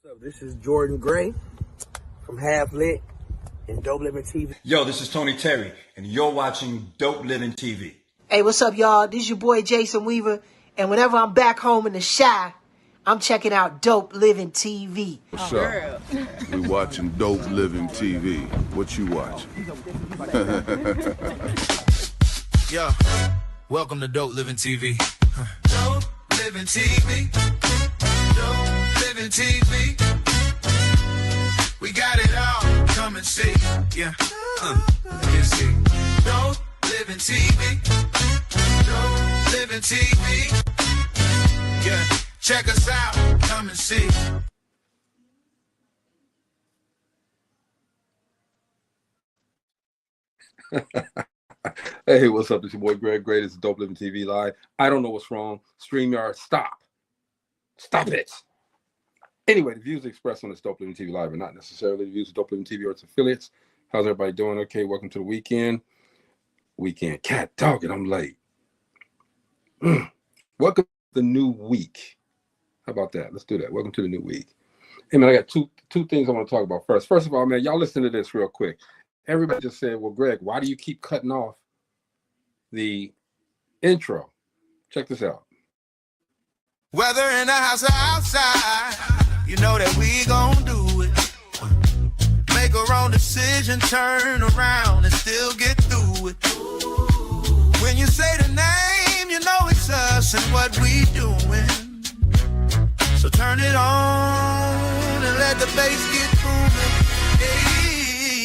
What's up? This is Jordan Gray from Half Lit and Dope Living TV. Yo, this is Tony Terry, and you're watching Dope Living TV. Hey, what's up, y'all? This is your boy Jason Weaver, and whenever I'm back home in the Chi, I'm checking out Dope Living TV. What's up? We watching Dope Living TV. What you watching? Yo, welcome to Dope Living TV. Dope Living TV. Dope Living TV. We got it all. Come and see. Yeah. You see. Dope Living TV. Dope Living TV. Yeah. Check us out. Come and see. Hey, what's up? It's your boy Greg Gray. This is Dope Living TV Live. I don't know what's wrong. StreamYard, stop. Stop it. Anyway, the views expressed on this Dope Living TV Live are not necessarily the views of Dope Living TV or its affiliates. How's everybody doing? Okay, welcome to the weekend. Cat talking, I'm late. Welcome to the new week. How about that? Let's do that. Welcome to the new week. Hey, man, I got two things I want to talk about first. First of all, man, y'all listen to this real quick. Everybody just said, well, Greg, why do you keep cutting off the intro? Check this out. Whether in the house or outside, you know that we gon' do it. Make our own decision, turn around and still get through it. When you say the name, you know it's us and what we doing. So turn it on and let the bass get booming.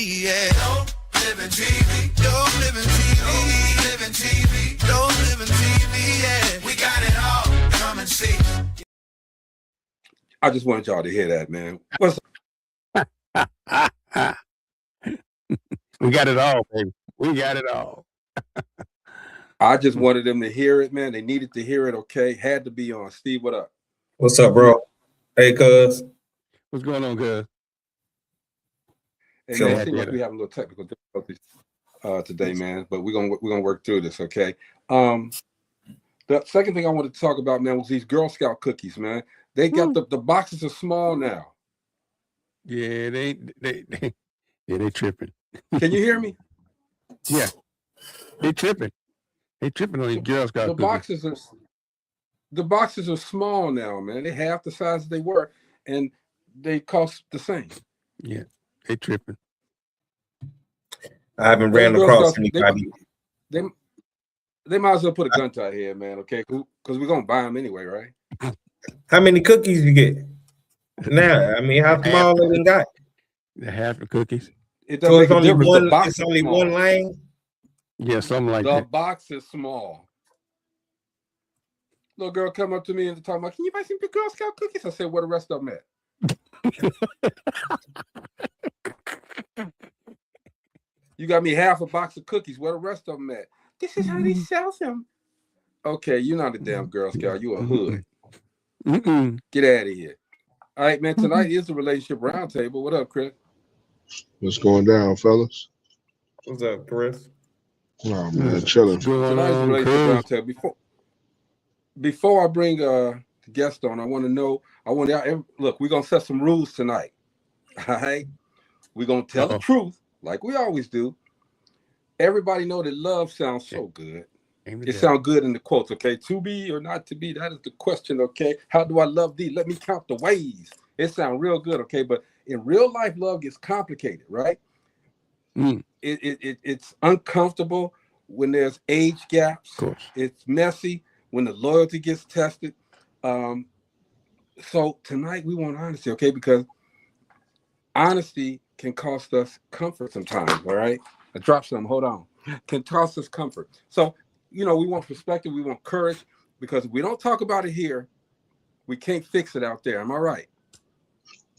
Yeah. Dope Living TV. Dope Living TV. Dope Living TV. Dope Living TV. Yeah. We got it all. Come and see. I just wanted y'all to hear that, man. What's We got it all, baby. We got it all. I just wanted them to hear it, man. They needed to hear it, okay? Had to be on. Steve, what up? What's up, bro? Hey, cuz. What's going on, cuz? Hey, man, it seems like we have a little technical difficulties today, man, but we're gonna work through this, okay? The second thing I wanted to talk about, man, was these Girl Scout cookies, man. They got the boxes are small now. Yeah, they tripping. Can you hear me? Yeah, they tripping. They tripping on these Girl Scout cookies. The boxes are small now, man. They half the size they were, and they cost the same. Yeah, they tripping. I haven't ran across anybody. They might as well put a gun to our head, man, okay? Because we're going to buy them anyway, right? How many cookies you get? Nah, I mean, how small they done got? The half the cookies. It doesn't make a difference. It's only one lane? Yeah, something like that. The box is small. Little girl come up to me and talk about, can you buy some Girl Scout cookies? I said, where the rest of them at? You got me half a box of cookies. Where the rest of them at? This is how they sell them. Okay, you're not a damn Girl Scout. You a hood. Get out of here. All right, man. Tonight is the Relationship Roundtable. What up, Chris? What's going down, fellas? What's up, Chris? Oh, man, chilling. Tonight's the Relationship Roundtable. Before I bring the guest on, I want to know. Look, we're gonna set some rules tonight. All right, we're gonna tell the truth like we always do. Everybody know that love sounds so good. It sounds good in the quotes, okay? To be or not to be, that is the question, okay? How do I love thee? Let me count the ways. It sounds real good, okay? But in real life, love gets complicated, right? It's uncomfortable when there's age gaps. Of course. It's messy when the loyalty gets tested. So tonight we want honesty, okay? Because honesty can cost us comfort sometimes, all right? I dropped some, hold on. Can cost us comfort. So, we want perspective, we want courage, because if we don't talk about it here, we can't fix it out there. Am I right?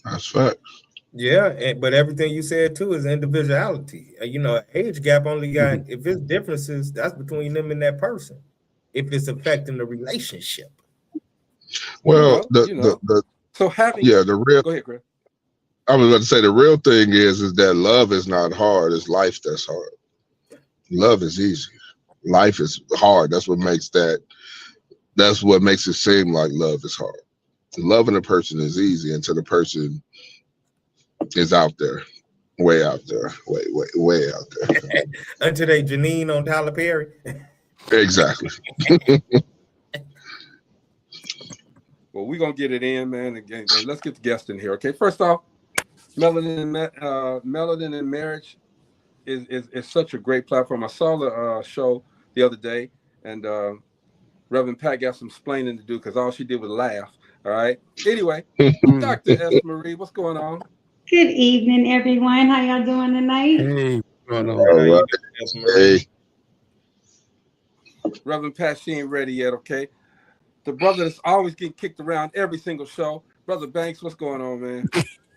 That's facts. Yeah, but everything you said too is individuality. Age gap only got, if it's differences, that's between them and that person. If it's affecting the relationship. Well, so having the real. Go ahead, Chris. I was about to say the real thing is that love is not hard. It's life that's hard. Love is easy. Life is hard. That's what makes it seem like love is hard. Loving a person is easy until the person is out there, way out there, way out there. Until they Janine on Tyler Perry. Exactly. Well, we're gonna get it in, man. Again, and let's get the guest in here. Okay, first off, Melanin and Marriage is such a great platform. I saw the show the other day, and Reverend Pat got some explaining to do because all she did was laugh. All right. Anyway, Dr. S. Marie, what's going on? Good evening, everyone. How y'all doing tonight? Hey, All right. Hey. Reverend Pat, she ain't ready yet, okay? The brother that's always getting kicked around every single show. Brother Banks, what's going on, man?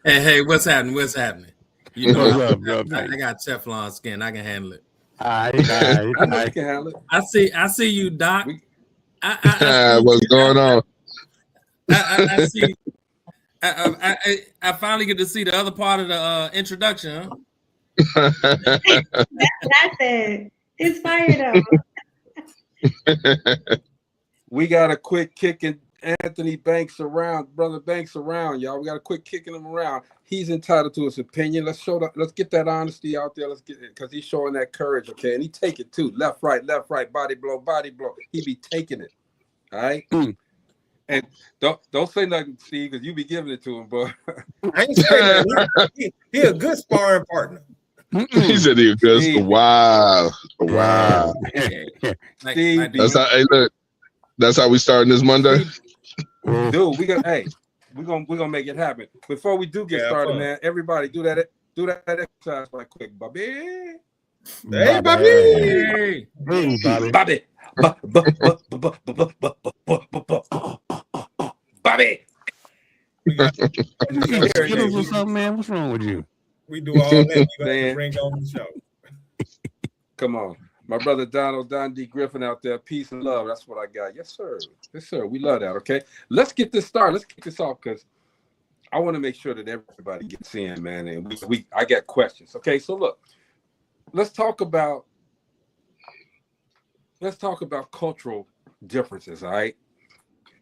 Hey, what's happening? What's happening? You know, I got Teflon skin. I can handle it. I know you can handle it. I see you, Doc. What's going on? I see. I finally get to see the other part of the introduction. Huh? That's it. It's fire though. We got a quick kicking Anthony Banks around, Brother Banks around, y'all. We got a quick kicking him around. He's entitled to his opinion. Let's get that honesty out there. Let's get it because he's showing that courage, okay? And he take it too. Left, right, body blow. He be taking it. All right. And don't say nothing, Steve, because you be giving it to him, bro. I ain't saying that. He a good sparring partner. He said he was good. Wow. Steve, that's how we starting this Monday. Dude, we're gonna make it happen. Before we do get started, man, everybody do that exercise right quick, Bobby. Hey, Bobby. Hey, Bobby. Bobby. Skittles or something, man? What's wrong with you? We do all that. We gonna bring on the show. Come on. My brother Don D. Griffin out there. Peace and love. That's what I got. Yes, sir. Yes, sir. We love that. Okay. Let's get this started. Let's kick this off because I want to make sure that everybody gets in, man. And I got questions. Okay. So look, let's talk about cultural differences. All right.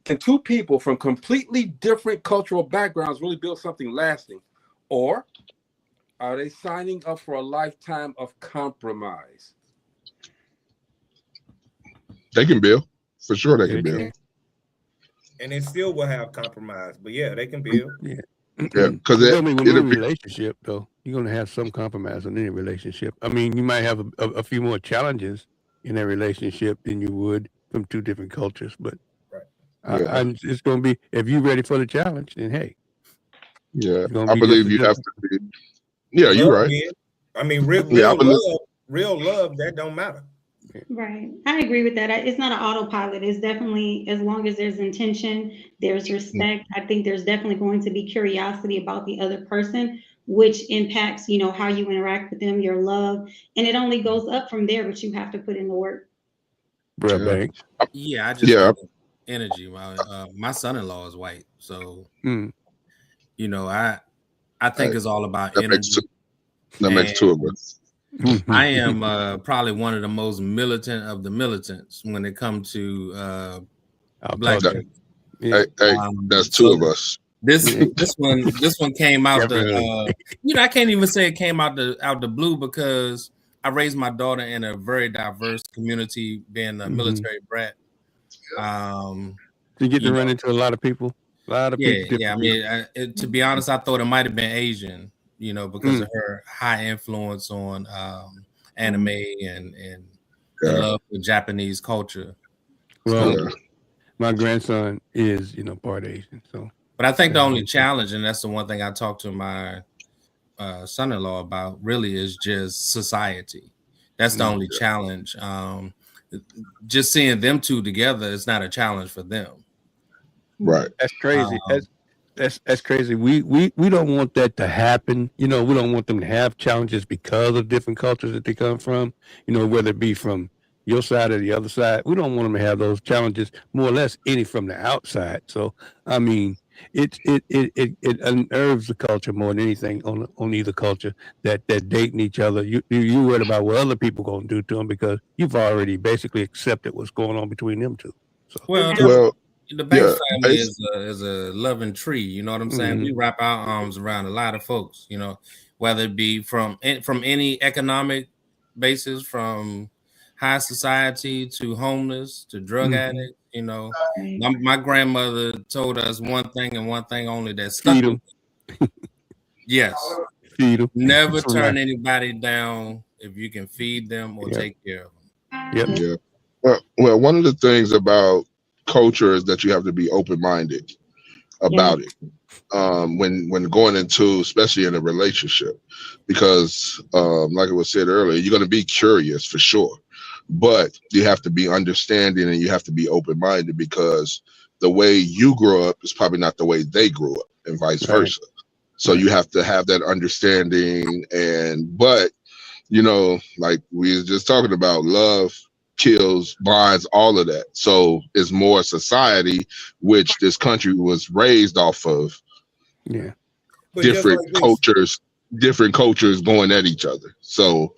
Can two people from completely different cultural backgrounds really build something lasting? Or are they signing up for a lifetime of compromise? They can build. For sure they can build. And it still will have compromise. But yeah, they can build. Yeah. Because in a relationship, though, you're going to have some compromise in any relationship. I mean, you might have a few more challenges in a relationship than you would from two different cultures. But it's going to be, if you're ready for the challenge, then hey. Yeah, I believe you have to be. Yeah, you're right. I mean, real love, that don't matter. Right. I agree with that. It's not an autopilot. It's definitely, as long as there's intention, there's respect. I think there's definitely going to be curiosity about the other person, which impacts, how you interact with them, your love. And it only goes up from there, but you have to put in the work. Yeah, I just energy. My son-in-law is white. So, I think it's all about energy. That makes two of us. I am probably one of the most militant of the militants when it comes to black people. Hey, that's two of us. This one came out the I can't even say it came out the blue because I raised my daughter in a very diverse community, being a military brat. You get to run into a lot of people. Yeah. I mean, to be honest, I thought it might have been Asian. Because of her high influence on anime and the love for Japanese culture. Well, my grandson is, part Asian. So, but I think the only challenge, and that's the one thing I talked to my son-in-law about, really is just society. That's the only challenge. Just seeing them two together is not a challenge for them. Right. That's crazy. That's crazy. We don't want that to happen. We don't want them to have challenges because of different cultures that they come from. Whether it be from your side or the other side, we don't want them to have those challenges more or less any from the outside. So I mean, it unnerves the culture more than anything on either culture that dating each other. You worried about what other people gonna do to them because you've already basically accepted what's going on between them two. So. Well, the Banks Yeah, family is a loving tree. You know what I'm saying? We wrap our arms around a lot of folks. You know, whether it be from any economic basis, from high society to homeless to drug addict. You know, my grandmother told us one thing and one thing only that stuck with me. Yes, feed them. Never turn anybody down if you can feed them or take care of them. Yeah. Well, one of the things about culture is that you have to be open-minded about it when going into, especially in a relationship, because like it was said earlier, you're going to be curious for sure, but you have to be understanding and you have to be open-minded, because the way you grow up is probably not the way they grew up, and vice versa. So you have to have that understanding. But you know, like we were just talking about, love kills, bonds, all of that. So it's more society, which this country was raised off of. Yeah. Different cultures going at each other. So,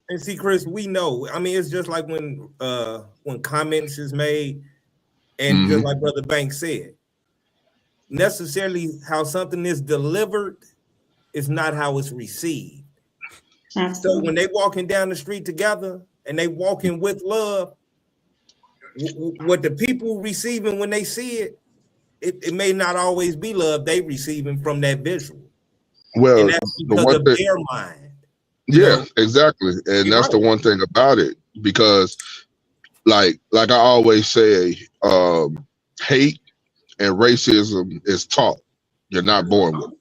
and see, Chris, we know. I mean, it's just like when comments is made, and just like Brother Banks said, necessarily how something is delivered is not how it's received. So when they walking down the street together and they walking with love, what the people receiving when they see it, it may not always be love they receiving from that visual. Well, and that's because of their mind. Yeah, exactly. And that's the one thing about it, because like I always say, hate and racism is taught. You're not born with it.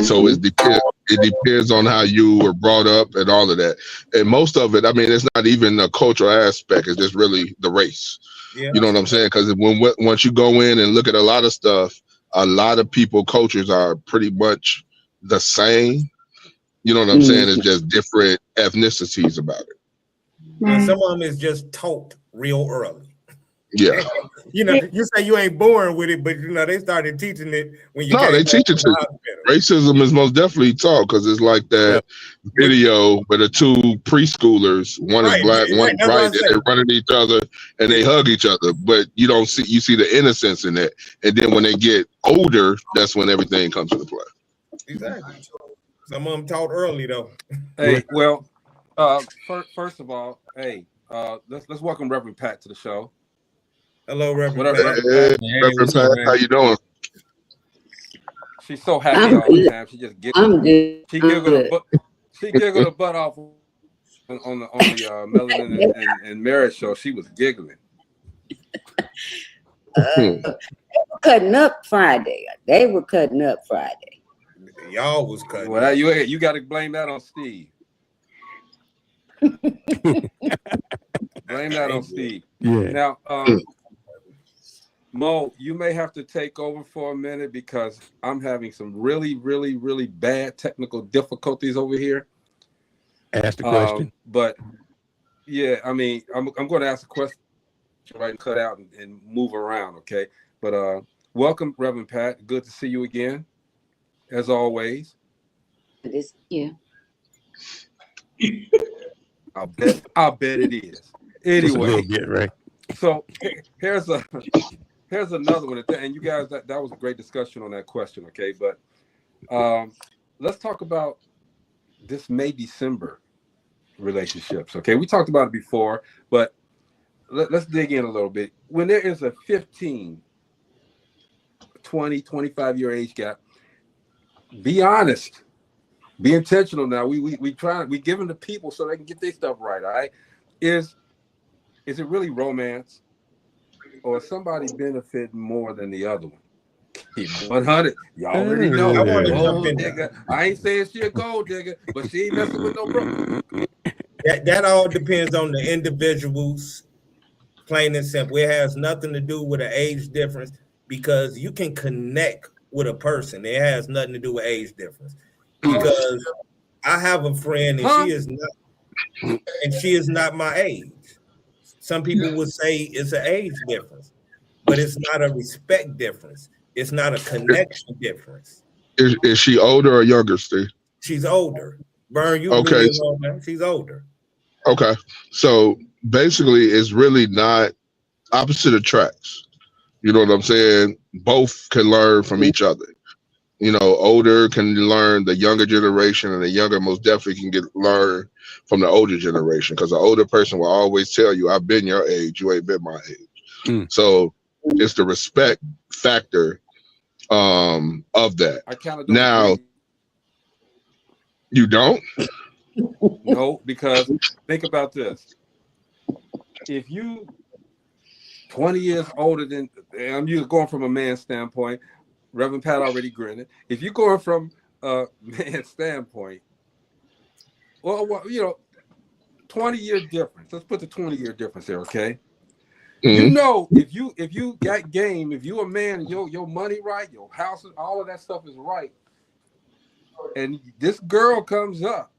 So it depends on how you were brought up and all of that. And most of it, I mean, it's not even a cultural aspect. It's just really the race. Yeah. You know what I'm saying? Because once you go in and look at a lot of stuff, a lot of people, cultures are pretty much the same. You know what I'm saying? It's just different ethnicities about it. And some of them is just taught real early. Yeah. You know, you say you ain't born with it, but you know, they started teaching it when you they teach it to you. Racism is most definitely taught, because it's like that video where the two preschoolers, one is black, one is white, and they run at each other and they hug each other. But you see the innocence in that. And then when they get older, that's when everything comes into play. Exactly. Some of them taught early though. Hey, well, first of all, hey, let's welcome Reverend Pat to the show. Hello, Reverend Pat. Hey, Reverend Pat, how you doing? She's so happy all the time. She just giggled. She giggled her butt off on the Melanin and Marriage show. She was giggling. Cutting up Friday. They were cutting up Friday. Y'all was cutting. Well, you got to blame that on Steve. Blame that on Steve. Yeah. Now, Mo, you may have to take over for a minute, because I'm having some really, really, really bad technical difficulties over here. Ask the question. But yeah, I mean, I'm going to ask a question, right, and cut out and move around, okay? But welcome, Reverend Pat. Good to see you again, as always. It is, yeah. I'll bet it is. Anyway, right. So here's another one, and you guys, that was a great discussion on that question, okay? But let's talk about this May-December relationships, okay? We talked about it before, but let's dig in a little bit. When there is a 15, 20, 25-year age gap, be honest, be intentional. Now we giving the people so they can get their stuff right, all right? Is it really romance, or somebody benefiting more than the other one? 100. You already know. I ain't saying she a gold digger, but she ain't messing with no bro. That all depends on the individuals, plain and simple. It has nothing to do with an age difference, because you can connect with a person. It has nothing to do with age difference. Because I have a friend and she is not my age. Some people would say it's an age difference, but it's not a respect difference. It's not a connection difference. Is she older or younger, Steve? She's older. Burn, you okay? She's older. Okay, so basically, it's really not opposite attracts. You know what I'm saying? Both can learn from each other. You know, older can learn the younger generation, and the younger most definitely can learn from the older generation. Because the older person will always tell you, "I've been your age, you ain't been my age." So it's the respect factor of that. I kind of now agree. You don't? No, because think about this. If you 20 years older than, I'm just going from a man's standpoint, Reverend Pat already grinned. If you're going from a man's standpoint, well, you know, 20-year difference. Let's put the 20-year difference there, okay? You know, if you got game, if you a man and your money right, your house, all of that stuff is right, and this girl comes up,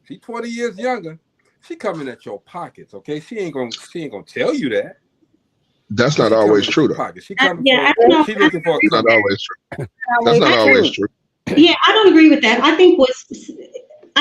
she 20 years younger, she coming at your pockets, okay? She ain't gonna tell you that. That's not always true, though. She coming she looking for. That's not always true. That's not always true. Yeah, I don't agree with that. I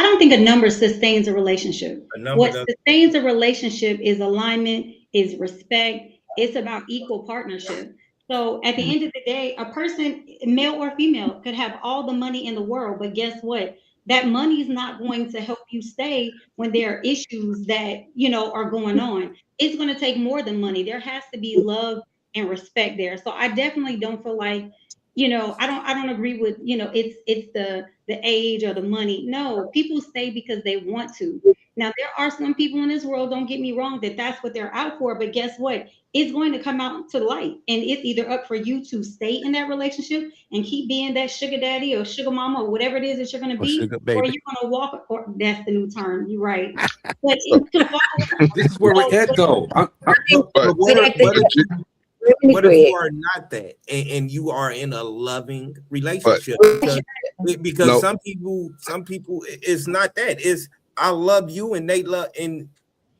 don't think a number sustains a relationship. What sustains a relationship is alignment, is respect. It's about equal partnership. So at the end of the day, a person, male or female, could have all the money in the world, but guess what? That money is not going to help you stay when there are issues that, you know, are going on. It's going to take more than money. There has to be love and respect there. So I definitely don't feel like, you know, I don't agree with, you know, it's the age or the money. No, people stay because they want to. Now, there are some people in this world, don't get me wrong, that's what they're out for. But guess what? It's going to come out to light. And it's either up for you to stay in that relationship and keep being that sugar daddy or sugar mama or whatever it is that you're going to be, or you're going to walk, or that's the new term. You're right. But this is where we're at, though. What if you are not that, and you are in a loving relationship? Because some people, it's not that. It's I love you, and they love, and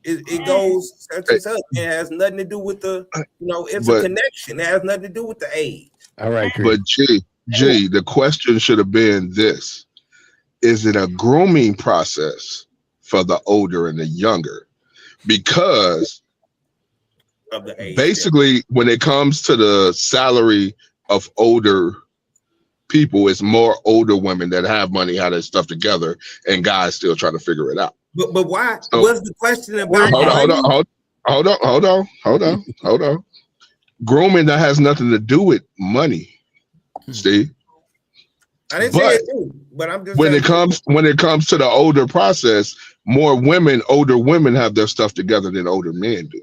it goes such and such. It has nothing to do with the, you know, it's a connection. It has nothing to do with the age. All right, but G, the question should have been this: is it a grooming process for the older and the younger? Because of the age, basically, when it comes to the salary of older people, it's more older women that have money, have their stuff together, and guys still trying to figure it out. But why? What's the question about? Hold on. Grooming, that has nothing to do with money, Steve. I didn't say it too, but I'm just when it comes to the older process, older women have their stuff together than older men do.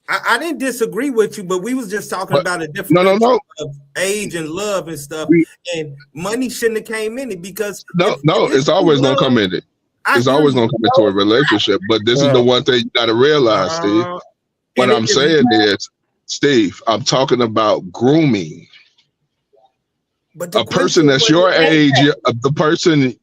I didn't disagree with you, but we was just talking about a different of age and love and stuff, and money shouldn't have came in it because it's always gonna come in it. It's always gonna come into a relationship, but this is the one thing you gotta realize, Steve. What I'm saying is, Steve, I'm talking about grooming. But a person that's your age, the person.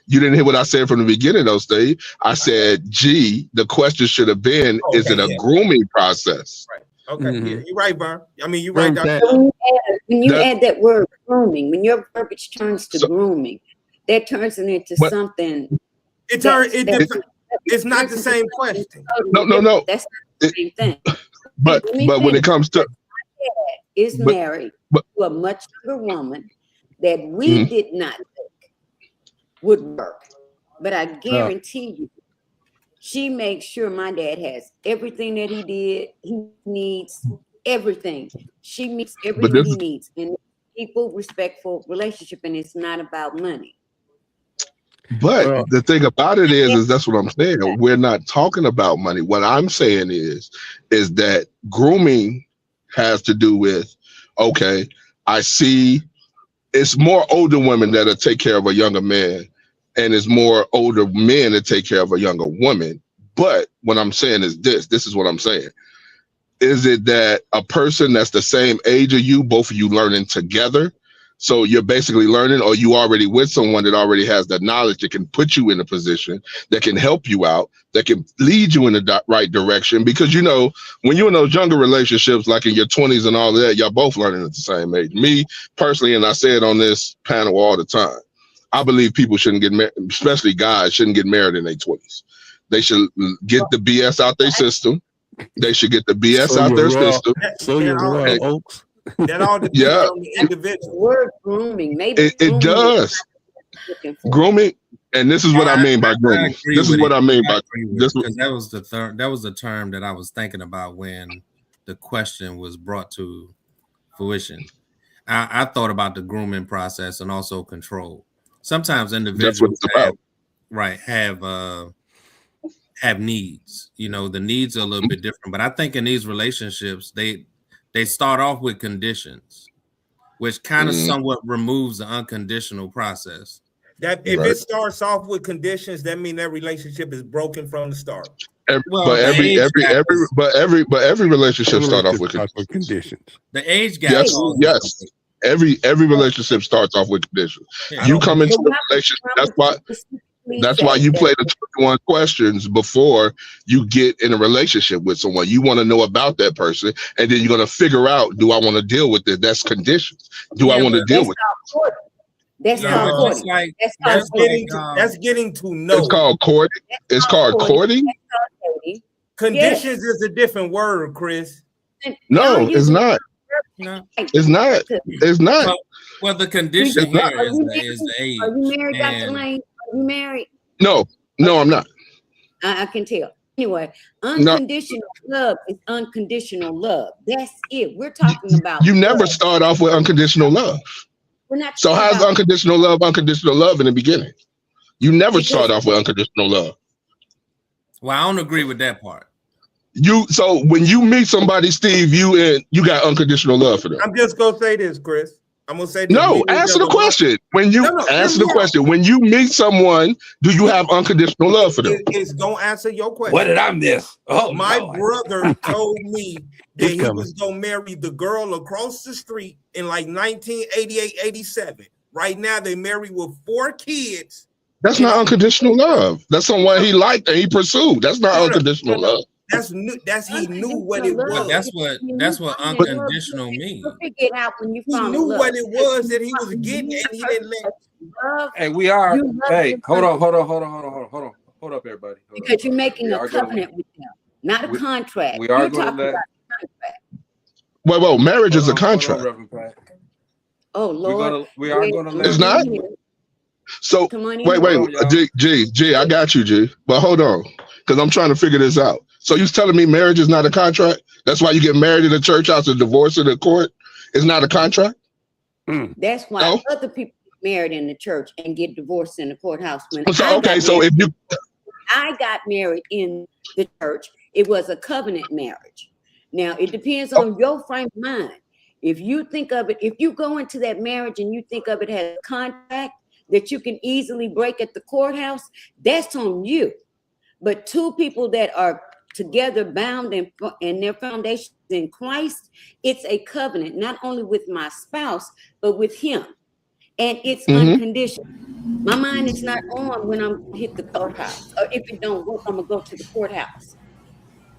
You didn't hear what I said from the beginning, though, Steve. I said, G, the question should have been, is it a grooming process? Right. Okay, yeah, you're right, Vern. I mean, you're right. When you add that word grooming, when your verbiage turns to grooming, that turns it into something. It's not the same question. No. That's not the same thing. But when it comes to... My dad is married to a much younger woman that we did not think would work, but I guarantee you, she makes sure my dad has everything that he needs, everything. She meets everything he needs, and equal, respectful relationship, and it's not about money. But the thing about it is that's what I'm saying. We're not talking about money. What I'm saying is that grooming has to do with, okay, I see it's more older women that'll take care of a younger man, and it's more older men that take care of a younger woman. But what I'm saying is this is what I'm saying. Is it that a person that's the same age as you, both of you learning together? So you're basically learning, or you already with someone that already has the knowledge that can put you in a position, that can help you out, that can lead you in the right direction. Because, you know, when you're in those younger relationships, like in your 20s and all of that, y'all both learning at the same age. Me personally, and I say it on this panel all the time, I believe people shouldn't get married, especially guys shouldn't get married in their 20s. They should get the BS out their system. They should get the BS So out you're their raw. system. So you're raw, And- Oaks. That all depends Yeah. on the individual. Word grooming, maybe It grooming is does. not what you're looking for. Grooming, and this is what I mean by grooming. This is what I mean by this. Because that was the term that I was thinking about when the question was brought to fruition. I thought about the grooming process and also control. Sometimes individuals have needs. You know, the needs are a little bit different. But I think in these relationships, they start off with conditions, which kind of somewhat removes the unconditional process. That if it starts off with conditions, that means that relationship is broken from the start. But every relationship start off with conditions. The age gap. Yes. Every relationship starts off with conditions. Yeah. You come into a relationship. That's why you play the 21 questions before you get in a relationship with someone. You want to know about that person, and then you're going to figure out, do I want to deal with it? That's conditions. Do I want to deal with it? That's That's getting to know. It's called courting. It's called courting. Conditions is a different word, Chris. No, it's not. No. It's not. It's not. Well, the condition here is the age. Are you married, Dr. Lane? Are you married? No, I'm not. I can tell. Anyway, unconditional love is unconditional love. That's it. We're talking about. You never start off with unconditional love. We're not. So how's unconditional love in the beginning? You never start off with unconditional love. Well, I don't agree with that part. So when you meet somebody, Steve, you got unconditional love for them. I'm just gonna say this, Chris. I'm gonna say this. No, answer the question. When you answer the question, when you meet someone, do you have unconditional love for them? It's gonna answer your question. What did I miss? My brother told me that he was gonna marry the girl across the street in like 1988, 87. Right now, they married with 4 kids. That's not unconditional love. That's someone he liked and he pursued. That's not unconditional love. He knew what it was. That's what unconditional means. Figure it out when you He knew what it was that he was getting, and he didn't let. Hey, we are. Hey, hold up, everybody. Because you're making a covenant with them, not a contract. We are You're going talking to let. about a contract. Well, marriage is a contract. Oh Lord, We are going to let. It's not. So wait, G, I got you, G. But hold on, because I'm trying to figure this out. So you telling me marriage is not a contract? That's why you get married in a church house and divorced in a court? It's not a contract? That's why other people get married in the church and get divorced in the courthouse. I got married in the church, it was a covenant marriage. Now it depends on your frame of mind. If you think of it, if you go into that marriage and you think of it as a contract that you can easily break at the courthouse, that's on you. But 2 people that are together bound and their foundation in Christ, it's a covenant, not only with my spouse, but with him. And it's unconditional. My mind is not on when I'm hit the courthouse, or if it don't work, I'm gonna go to the courthouse.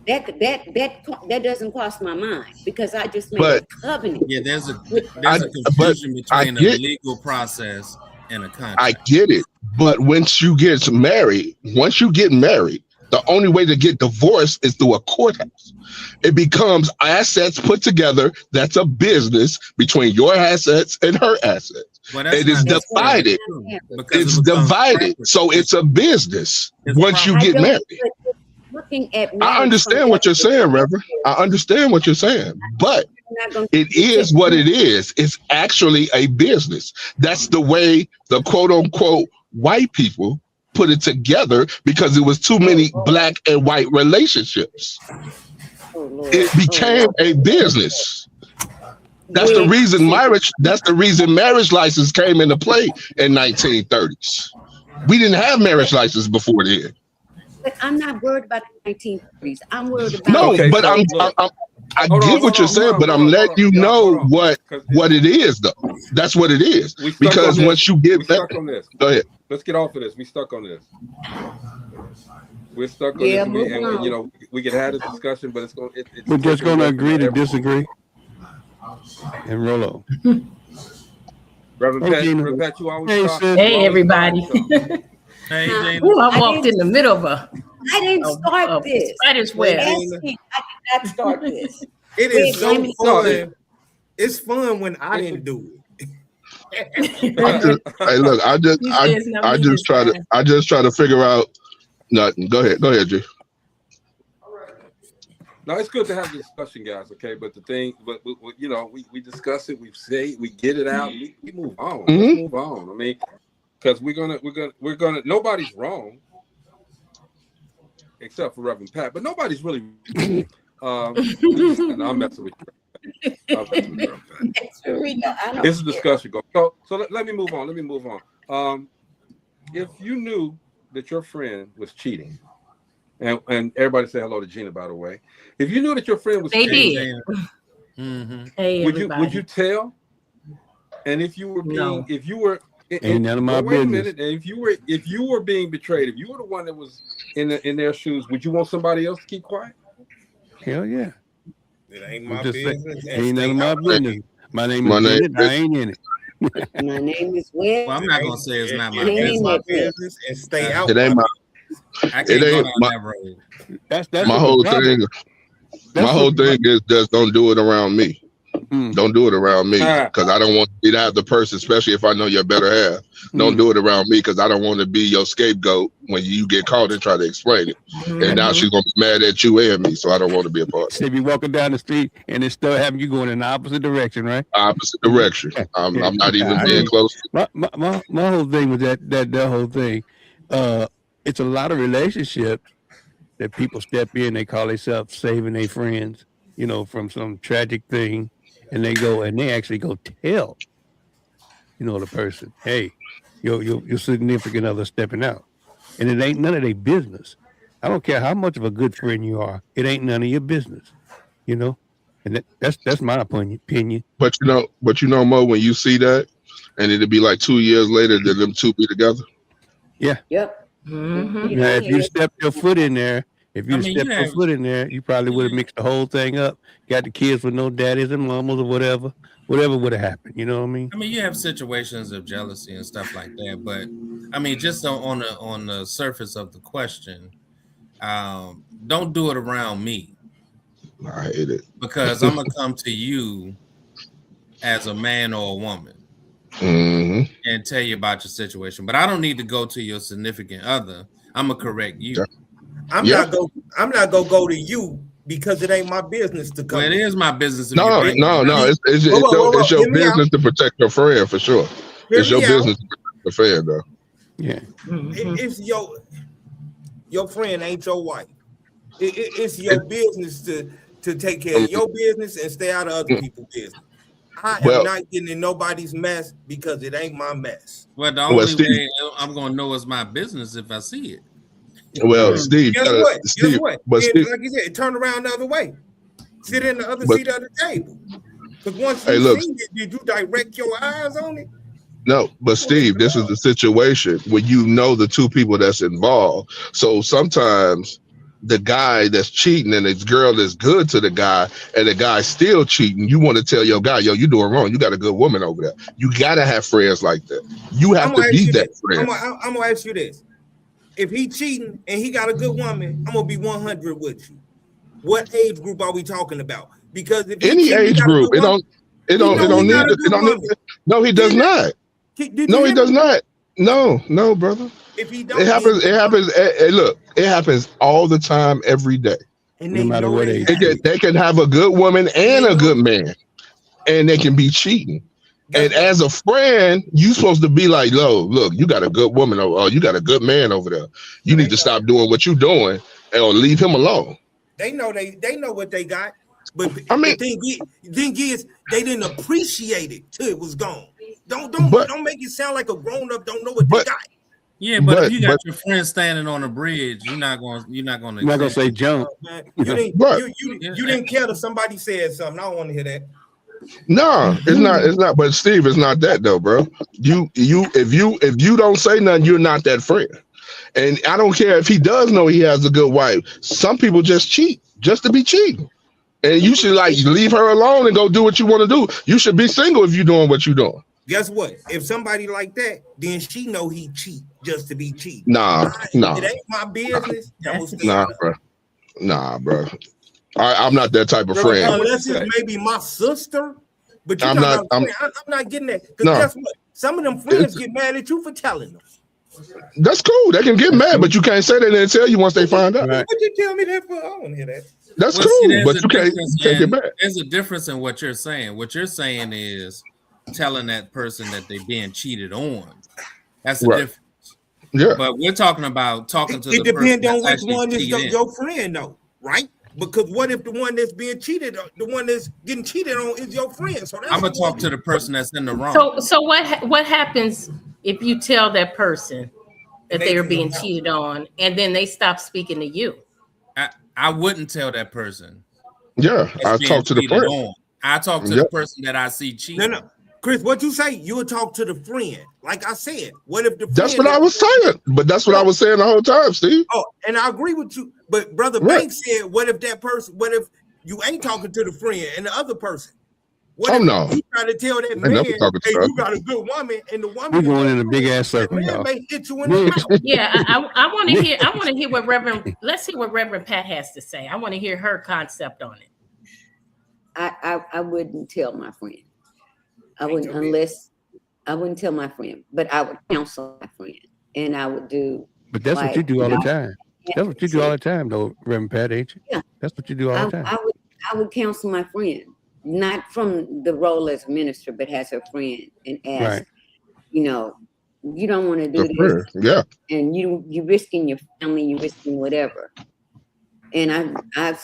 That doesn't cross my mind because I just made a covenant. Yeah, there's a confusion between a legal process and a contract. I get it, but once you get married, the only way to get divorced is through a courthouse. It becomes assets put together. That's a business between your assets and her assets. It is divided. It's divided. So it's a business once you get married. I understand what you're saying, Reverend. I understand what you're saying, but it is what it is. It's actually a business. That's the way the quote unquote white people put it together because it was too many black and white relationships. It became a business. That's the reason marriage license came into play in 1930s. We didn't have marriage license before then. But I'm not worried about the 1930s. I'm worried about I get what you're saying, but I'm letting you know what it is, though. That's what it is. Because once you get back, go ahead. Let's get off of this. We stuck on this. We're stuck on this, and we can have this discussion, but we're just going to agree to disagree and roll on. Reverend Pat, you always talk. Hey, everybody. Hey, Ooh, I walked in the middle of a I didn't start this. Spider's web. Ask me, I did not start this. It is so Wait, fun. It's fun when I didn't do it. Hey, look, I just try to figure out nothing. Go ahead, G. No, it's good to have the discussion, guys. Okay, but the thing, you know, we discuss it, we say, we get it out, we move on. Mm-hmm. Let's move on. I mean, because we're gonna. Nobody's wrong, except for Reverend Pat. But nobody's really. I'm messing with you. It's a discussion. So let me move on. If you knew that your friend was cheating. And everybody say hello to Gina, by the way. If you knew that your friend was cheating, Hey, would you tell? And if you were being, ain't none of my wait a business. minute. And if you were being betrayed, if you were the one that was in their shoes, would you want somebody else to keep quiet? Hell yeah. It ain't my business. Ain't none of my business. My name is Bennett, I ain't in it. My name is Wes. Well, I'm not gonna say it's not my business and stay out. It ain't my. I can't It go ain't down my. that road. That's My whole thing. My whole thing is just don't do it around me. Don't do it around me because I don't want to be that the person, especially if I know your better half. Don't do it around me because I don't want to be your scapegoat when you get caught and try to explain it. And now she's gonna be mad at you and me, so I don't want to be a part. So if you're walking down the street and it's still having you going in the opposite direction, right? Opposite direction. I'm not even being close. My whole thing was that whole thing. It's a lot of relationships that people step in. They call themselves saving their friends, you know, from some tragic thing, and they actually go tell, you know, the person, hey, your significant other stepping out, and it ain't none of their business. I don't care how much of a good friend you are, it ain't none of your business, you know. And that's my opinion. But you know, Mo, when you see that, and it'll be like 2 years later that them two be together. Yeah. Yep. Now, if you step your foot in there, you probably would have mixed the whole thing up. Got the kids with no daddies and mamas or whatever would have happened. You know what I mean? I mean, you have situations of jealousy and stuff like that, but I mean, just on the surface of the question, don't do it around me. I hate it because I'm gonna come to you as a man or a woman. And tell you about your situation, but I don't need to go to your significant other. I'm gonna correct you. I'm not gonna go to you because it ain't my business to come. Well, it is my business. No. It's your business to protect your friend for sure. It's your business to protect your friend, though. Yeah. It's your friend ain't your wife. It's your business to take care of your business and stay out of other people's business. I am not getting in nobody's mess because it ain't my mess. Well, the only way I'm gonna know it's my business if I see it. Well, Steve, guess what? But Steve, like you said, turn around the other way. Sit in the other seat of the table. Because once you see it, did you direct your eyes on it? No, but Steve, this is the situation where you know the two people that's involved. So sometimes the guy that's cheating and his girl is good to the guy and the guy's still cheating, you want to tell your guy, yo, you doing wrong. You got a good woman over there. You got to have friends like that. You have to be that friend. I'm going to ask you this. If he cheating and he got a good woman, I'm going to be 100 with you. What age group are we talking about? Because if any age group, it don't need it. No, he does not. No, he does not. No, brother. If he don't, it happens. Look, it happens all the time, every day. And no matter what age. They can have a good woman and a good man, and they can be cheating. And as a friend, you supposed to be like, look, you got a good woman or you got a good man over there. You need to stop doing what you're doing or leave him alone. They know what they got, but I mean, the thing is, they didn't appreciate it till it was gone. Don't make it sound like a grown up don't know what they got. Yeah, but if you got your friend standing on a bridge, you're not gonna say jump. You didn't care if somebody said something. I don't want to hear that. No, it's not. But Steve, it's not that though, bro. If you don't say nothing, you're not that friend. And I don't care if he does know he has a good wife. Some people just cheat just to be cheating. And you should leave her alone and go do what you want to do. You should be single if you're doing what you're doing. guess what? If somebody like that, then she know he cheat just to be cheating. Nah. It ain't my business. Nah, bro. I'm not that type of friend. Unless it's maybe my sister. But I'm not getting that. Because guess what? Some of them friends get mad at you for telling them. That's cool. They can get mad, but you can't say that and tell you once they find out. What you tell me that for? I don't want to hear that. That's cool, but you can't get mad. There's a difference in what you're saying. What you're saying is telling that person that they're being cheated on. That's the difference. Yeah. But we're talking about talking to the person. It depends on which actually one is cheating. your friend, though, right? Because what if the one that's being cheated, the one that's getting cheated on is your friend? So I'm gonna talk to the person that's in the wrong. So what happens if you tell that person that they are being cheated on and then they stop speaking to you? I wouldn't tell that person. Yeah, I talk to the friend. I talk to the person that I see cheating. No, Chris, what you say? You would talk to the friend. Like I said, what if the friend? That's what I was saying. But that's what I was saying the whole time, Steve. Oh, and I agree with you. But Brother Banks said, what if that person, what if you ain't talking to the friend and the other person? What if you try to tell that man, hey, you got a good woman, and the woman we're going in a big ass circle, man may hit you in the mouth. Yeah, I want to hear. I want to hear what Reverend. Let's hear what Reverend Pat has to say. I want to hear her concept on it. I wouldn't tell my friend. I wouldn't tell my friend, but I would counsel my friend, and I would do. But that's what you do all the time. That's what you do all the time, though, Reverend Pat, ain't you? Yeah, that's what you do all the time. I would counsel my friend, not from the role as minister, but as her friend, and ask, you don't want to do this, and you risking your family, you risking whatever. And I've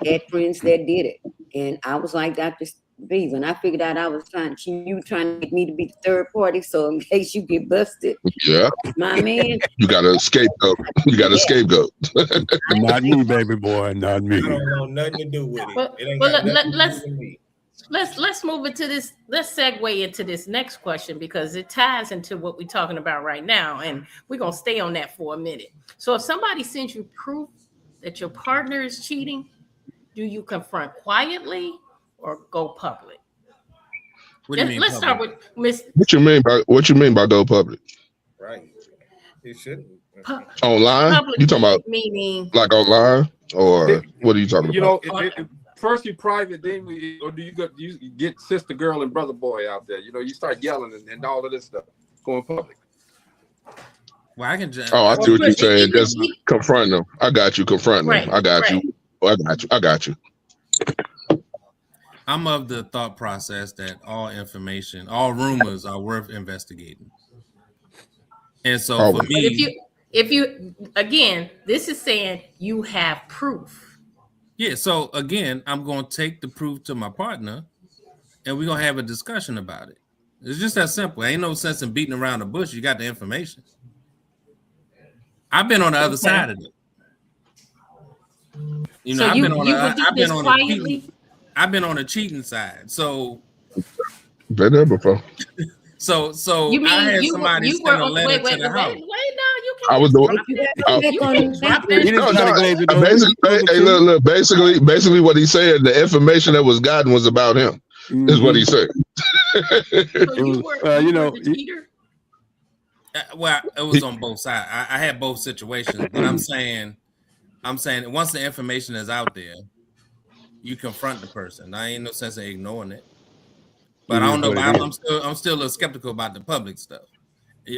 had friends that did it, and I was like Dr. B, when I figured out I was trying to get me to be the third party, so in case you get busted, my man, you got a scapegoat. You got a scapegoat. Not me, baby boy, not me. I don't know nothing to do with it. Let's move into this. Let's segue into this next question because it ties into what we're talking about right now, and we're gonna stay on that for a minute. So, if somebody sends you proof that your partner is cheating, do you confront quietly or go public? What do you mean? Let's start with Miss. What you mean by go public? Right. It shouldn't. Online? You talking about meaning like online, or what are you talking about? First you private, then do you get sister girl and brother boy out there? You start yelling and all of this stuff going public. Well, I can just. Oh, I see what you're saying. Just confront them. I got you. Confront them. I got you. I got you. I'm of the thought process that all information, all rumors are worth investigating. And so for me, if you again, this is saying you have proof. Yeah. So again, I'm going to take the proof to my partner and we're going to have a discussion about it. It's just that simple. Ain't no sense in beating around the bush. You got the information. I've been on the other side of it. So I've been on the cheating side. So been there before. So you mean I had somebody send a letter to the house. I was doing. Basically, what he said, the information that was gotten was about him. Is what he said. Well, it was on both sides. I had both situations, but I'm saying once the information is out there, you confront the person. I ain't no sense in ignoring it. But I don't know. I'm still a little skeptical about the public stuff.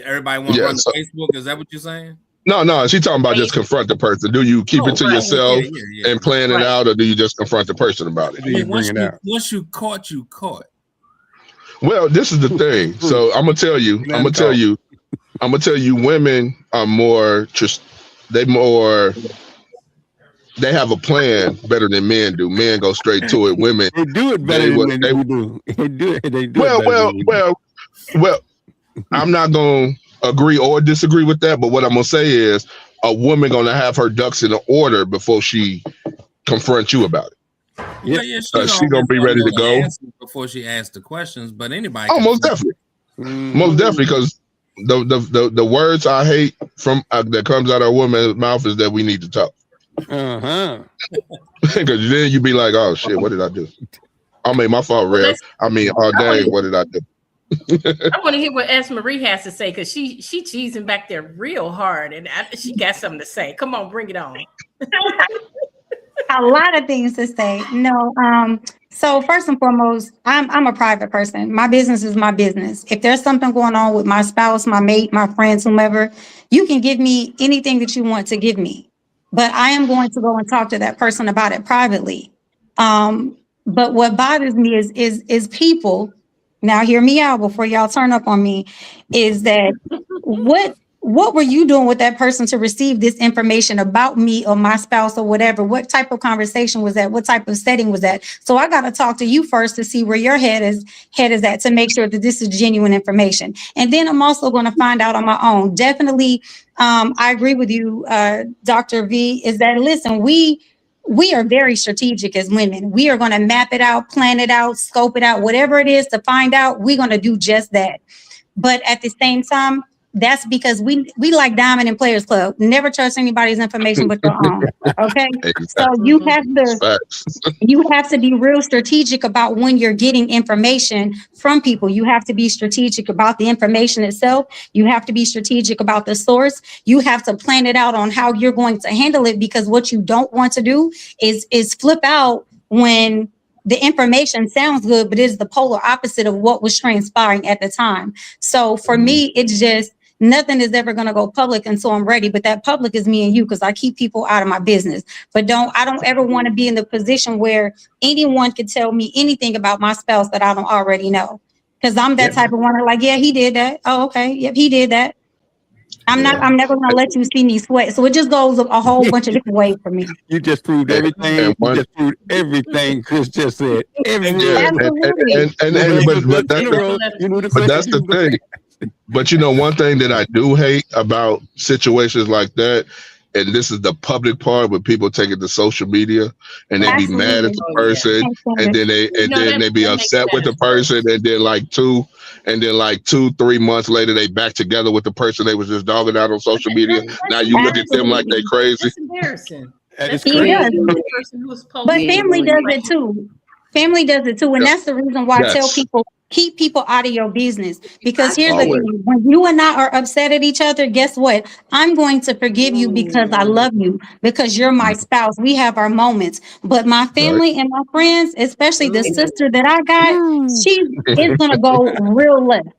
Everybody want to run Facebook. Is that what you're saying? No. She's talking about just confront the person. Do you keep it to yourself and plan it out, or do you just confront the person out? Once you caught, you caught. Well, this is the thing. So I'm gonna tell you. Women are more they have a plan better than men do. Men go straight to it. Women they do it better than we do. They do well. I'm not gonna agree or disagree with that, but what I'm gonna say is a woman gonna have her ducks in order before she confronts you about it. She gonna be ready to go before she asks the questions. But anybody, most definitely, because the words I hate from that comes out of a woman's mouth is that we need to talk. Because then you be like, oh shit, what did I do? I mean, my fault, Rev. What did I do? I want to hear what S. Marie has to say because she cheesing back there real hard, and she got something to say. Come on, bring it on. A lot of things to say. No, so first and foremost, I'm a private person. My business is my business. If there's something going on with my spouse, my mate, my friends, whomever, you can give me anything that you want to give me, but I am going to go and talk to that person about it privately. But what bothers me is people. Now, hear me out before y'all turn up on me. Is that what were you doing with that person to receive this information about me or my spouse or whatever? What type of conversation was that? What type of setting was that? So I got to talk to you first to see where your head is at to make sure that this is genuine information. And then I'm also going to find out on my own. Definitely, I agree with you, Dr. V, is that, listen, we are very strategic as women. We are going to map it out, plan it out, scope it out, whatever it is to find out, we're going to do just that. But at the same time, that's because we like Diamond and Players Club. Never trust anybody's information but your own. Okay. So you have to be real strategic about when you're getting information from people. You have to be strategic about the information itself. You have to be strategic about the source. You have to plan it out on how you're going to handle it, because what you don't want to do is flip out when the information sounds good, but it's the polar opposite of what was transpiring at the time. So for me, it's just, nothing is ever going to go public until I'm ready. But that public is me and you, because I keep people out of my business. But I don't ever want to be in the position where anyone could tell me anything about my spouse that I don't already know. Because I'm that type of one, like, yeah, he did that. Oh, okay. Yep, he did that. I'm never going to let you see me sweat. So it just goes a whole bunch of different ways for me. You just proved everything. You just proved everything Chris just said. Everything. But that's the thing. But you know, one thing that I do hate about situations like that, and this is the public part where people take it to social media and they be mad at the person, and then they be upset with the person, and then like 2-3 months later they back together with the person they was just dogging out on social media. Now you look at them like they crazy. That's embarrassing. That's crazy. But family does it too. Family does it too, and that's the reason why I tell people, keep people out of your business. Because here's the thing: when you and I are upset at each other, guess what? I'm going to forgive you because I love you, because you're my spouse. We have our moments. But my family and my friends, especially the sister that I got, she is gonna go real left.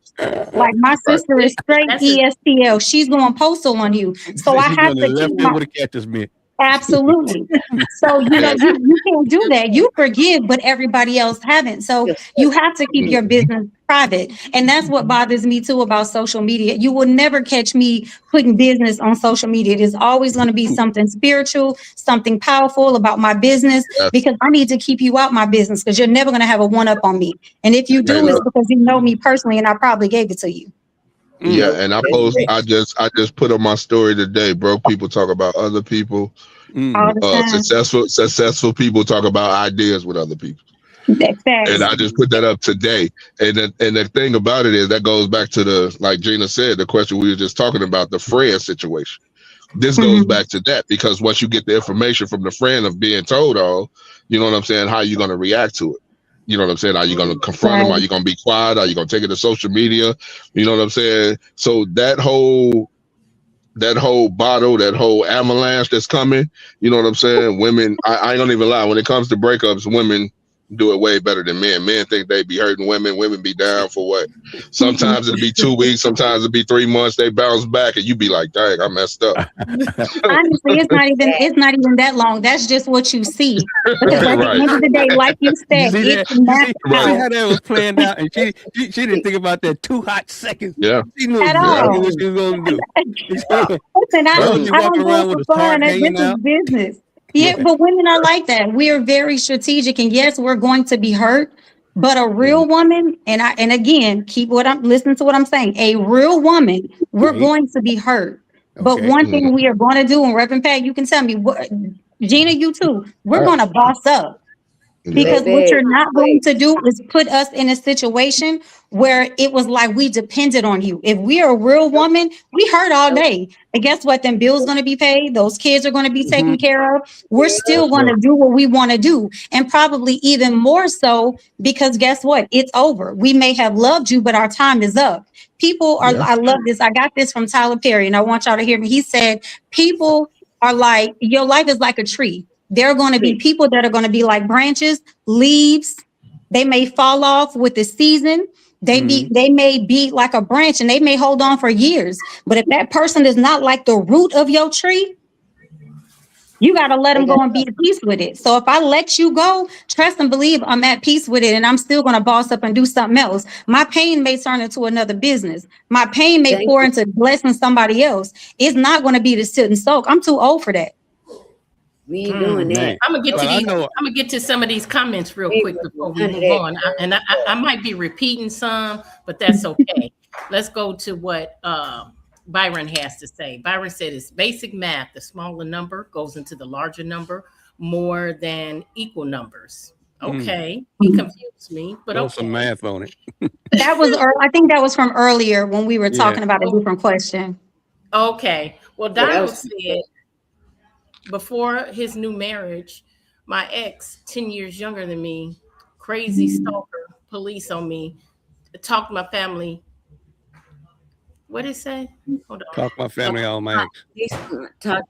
Like my sister is straight ESTL. She's going postal on you. So I have to keep my. Absolutely. So, you can't do that. You forgive, but everybody else haven't. So you have to keep your business private. And that's what bothers me too about social media. You will never catch me putting business on social media. It is always going to be something spiritual, something powerful about my business, because I need to keep you out my business, because you're never going to have a one-up on me. And if you do, it's because you know me personally and I probably gave it to you. Yeah, and I just put on my story today. Broke people talk about other people. Successful people talk about ideas with other people. And I just put that up today. And the thing about it is that goes back to like Gina said, the question we were just talking about, the friend situation. This goes back to that, because once you get the information from the friend of being told all, you know what I'm saying, how are you going to react to it? You know what I'm saying? Are you going to confront them? Are you going to be quiet? Are you going to take it to social media? You know what I'm saying? So that whole bottle, that whole avalanche that's coming, you know what I'm saying? Women, I ain't gonna even lie, when it comes to breakups, women do it way better than men. Men think they be hurting women. Women be down for what? Sometimes it'll be 2 weeks. Sometimes it'll be 3 months. They bounce back and you be like, dang, I messed up. Honestly, it's not even that long. That's just what you see. Because at the end of the day, like you said, it's mapped out. See how that was planned out, and she didn't think about that 2 hot seconds. Yeah. She knew exactly what she was going to do. Listen, I don't do it for fun. This is business. Yeah, but women are like that. We are very strategic, and yes, we're going to be hurt. But a real woman, and again, listen to what I'm saying. A real woman, we're going to be hurt. But one thing we are going to do, and Reverend Pat, you can tell me, Gina, you too, we're going to boss up. Because what you're not going to do is put us in a situation where it was like we depended on you. If we are a real woman, we hurt all day. And guess what? Then bills going to be paid. Those kids are going to be taken care of. We're still going to do what we want to do. And probably even more so because guess what? It's over. We may have loved you, but our time is up. People are, I love this. I got this from Tyler Perry and I want y'all to hear me. He said, people are like, your life is like a tree. There are going to be people that are going to be like branches, leaves. They may fall off with the season. They may be like a branch and they may hold on for years. But if that person is not like the root of your tree, you got to let them go and be at peace with it. So if I let you go, trust and believe I'm at peace with it and I'm still going to boss up and do something else. My pain may turn into another business. My pain may pour into blessing somebody else. It's not going to be to sit and soak. I'm too old for that. We ain't doing that. I'm gonna get to these. I'm gonna get to some of these comments real quick before we move on. I might be repeating some, but that's okay. Let's go to what Byron has to say. Byron said it's basic math. The smaller number goes into the larger number more than equal numbers. Okay, he confused me, but throw some math on it. That was, I think that was from earlier when we were talking about a different question. Okay, well, Donald said, before his new marriage, my ex, 10 years younger than me, crazy stalker, police on me, talked to my family. What did it say? Hold on. Talk my family, all my ex. Talk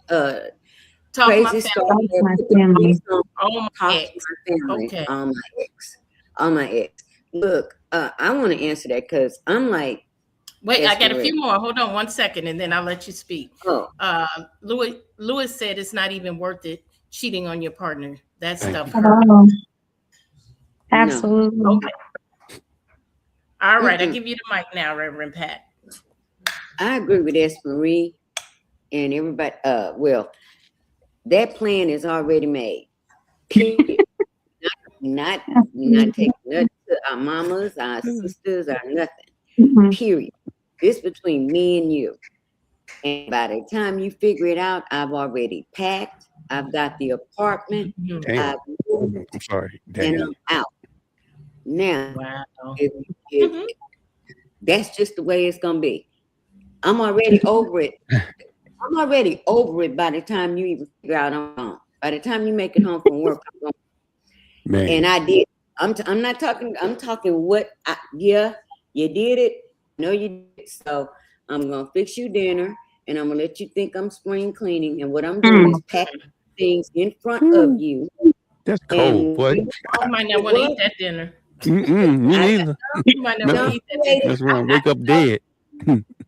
crazy stalker, my family. All my ex. Okay. All my ex. Look, I want to answer that because I'm like, wait, I got a few more. Hold on 1 second, and then I'll let you speak. Lewis said it's not even worth it cheating on your partner. That stuff hurts. Absolutely. Okay. All right, I give you the mic now, Reverend Pat. I agree with S. Marie and everybody. Well, that plan is already made. not taking nothing to our mamas, our sisters, or nothing. Period. It's between me and you. And by the time you figure it out, I've already packed. I've got the apartment. Damn. I'm sorry. Damn. And I'm out. Now, if that's just the way it's gonna be. I'm already over it. I'm already over it by the time you even figure out I'm home. By the time you make it home from work, I'm gone. And I did. I'm not talking. I'm talking what? You did it. No, you did. So I'm gonna fix you dinner, and I'm gonna let you think I'm spring cleaning. And what I'm doing is packing things in front of you. That's cold, boy. I might not want to eat that dinner. Me neither. You might not want to eat that dinner. That's wrong. Wake up dead.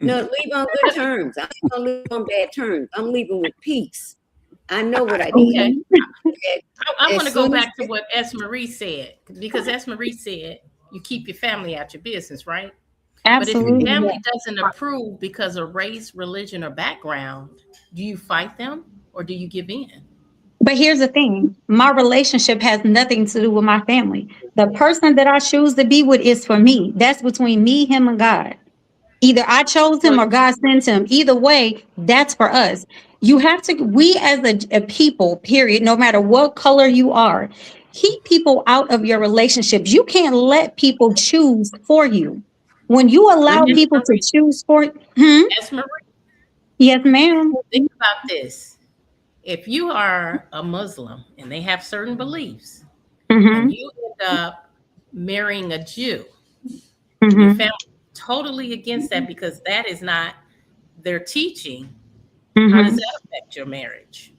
No, leave on good terms. I'm not gonna leave on bad terms. I'm leaving with peace. I know what I did. Okay. I want to go back to what S. Marie said, because S. Marie said you keep your family out your business, right? Absolutely. But if your family doesn't approve because of race, religion, or background, do you fight them or do you give in? But here's the thing. My relationship has nothing to do with my family. The person that I choose to be with is for me. That's between me, him, and God. Either I chose him or God sent him. Either way, that's for us. You have to, we as a people, period, no matter what color you are, keep people out of your relationships. You can't let people choose for you. When you allow people to choose for you. Yes, Marie. Yes, ma'am. Think about this. If you are a Muslim and they have certain beliefs, and you end up marrying a Jew, your family totally against that because that is not their teaching. How does that affect your marriage?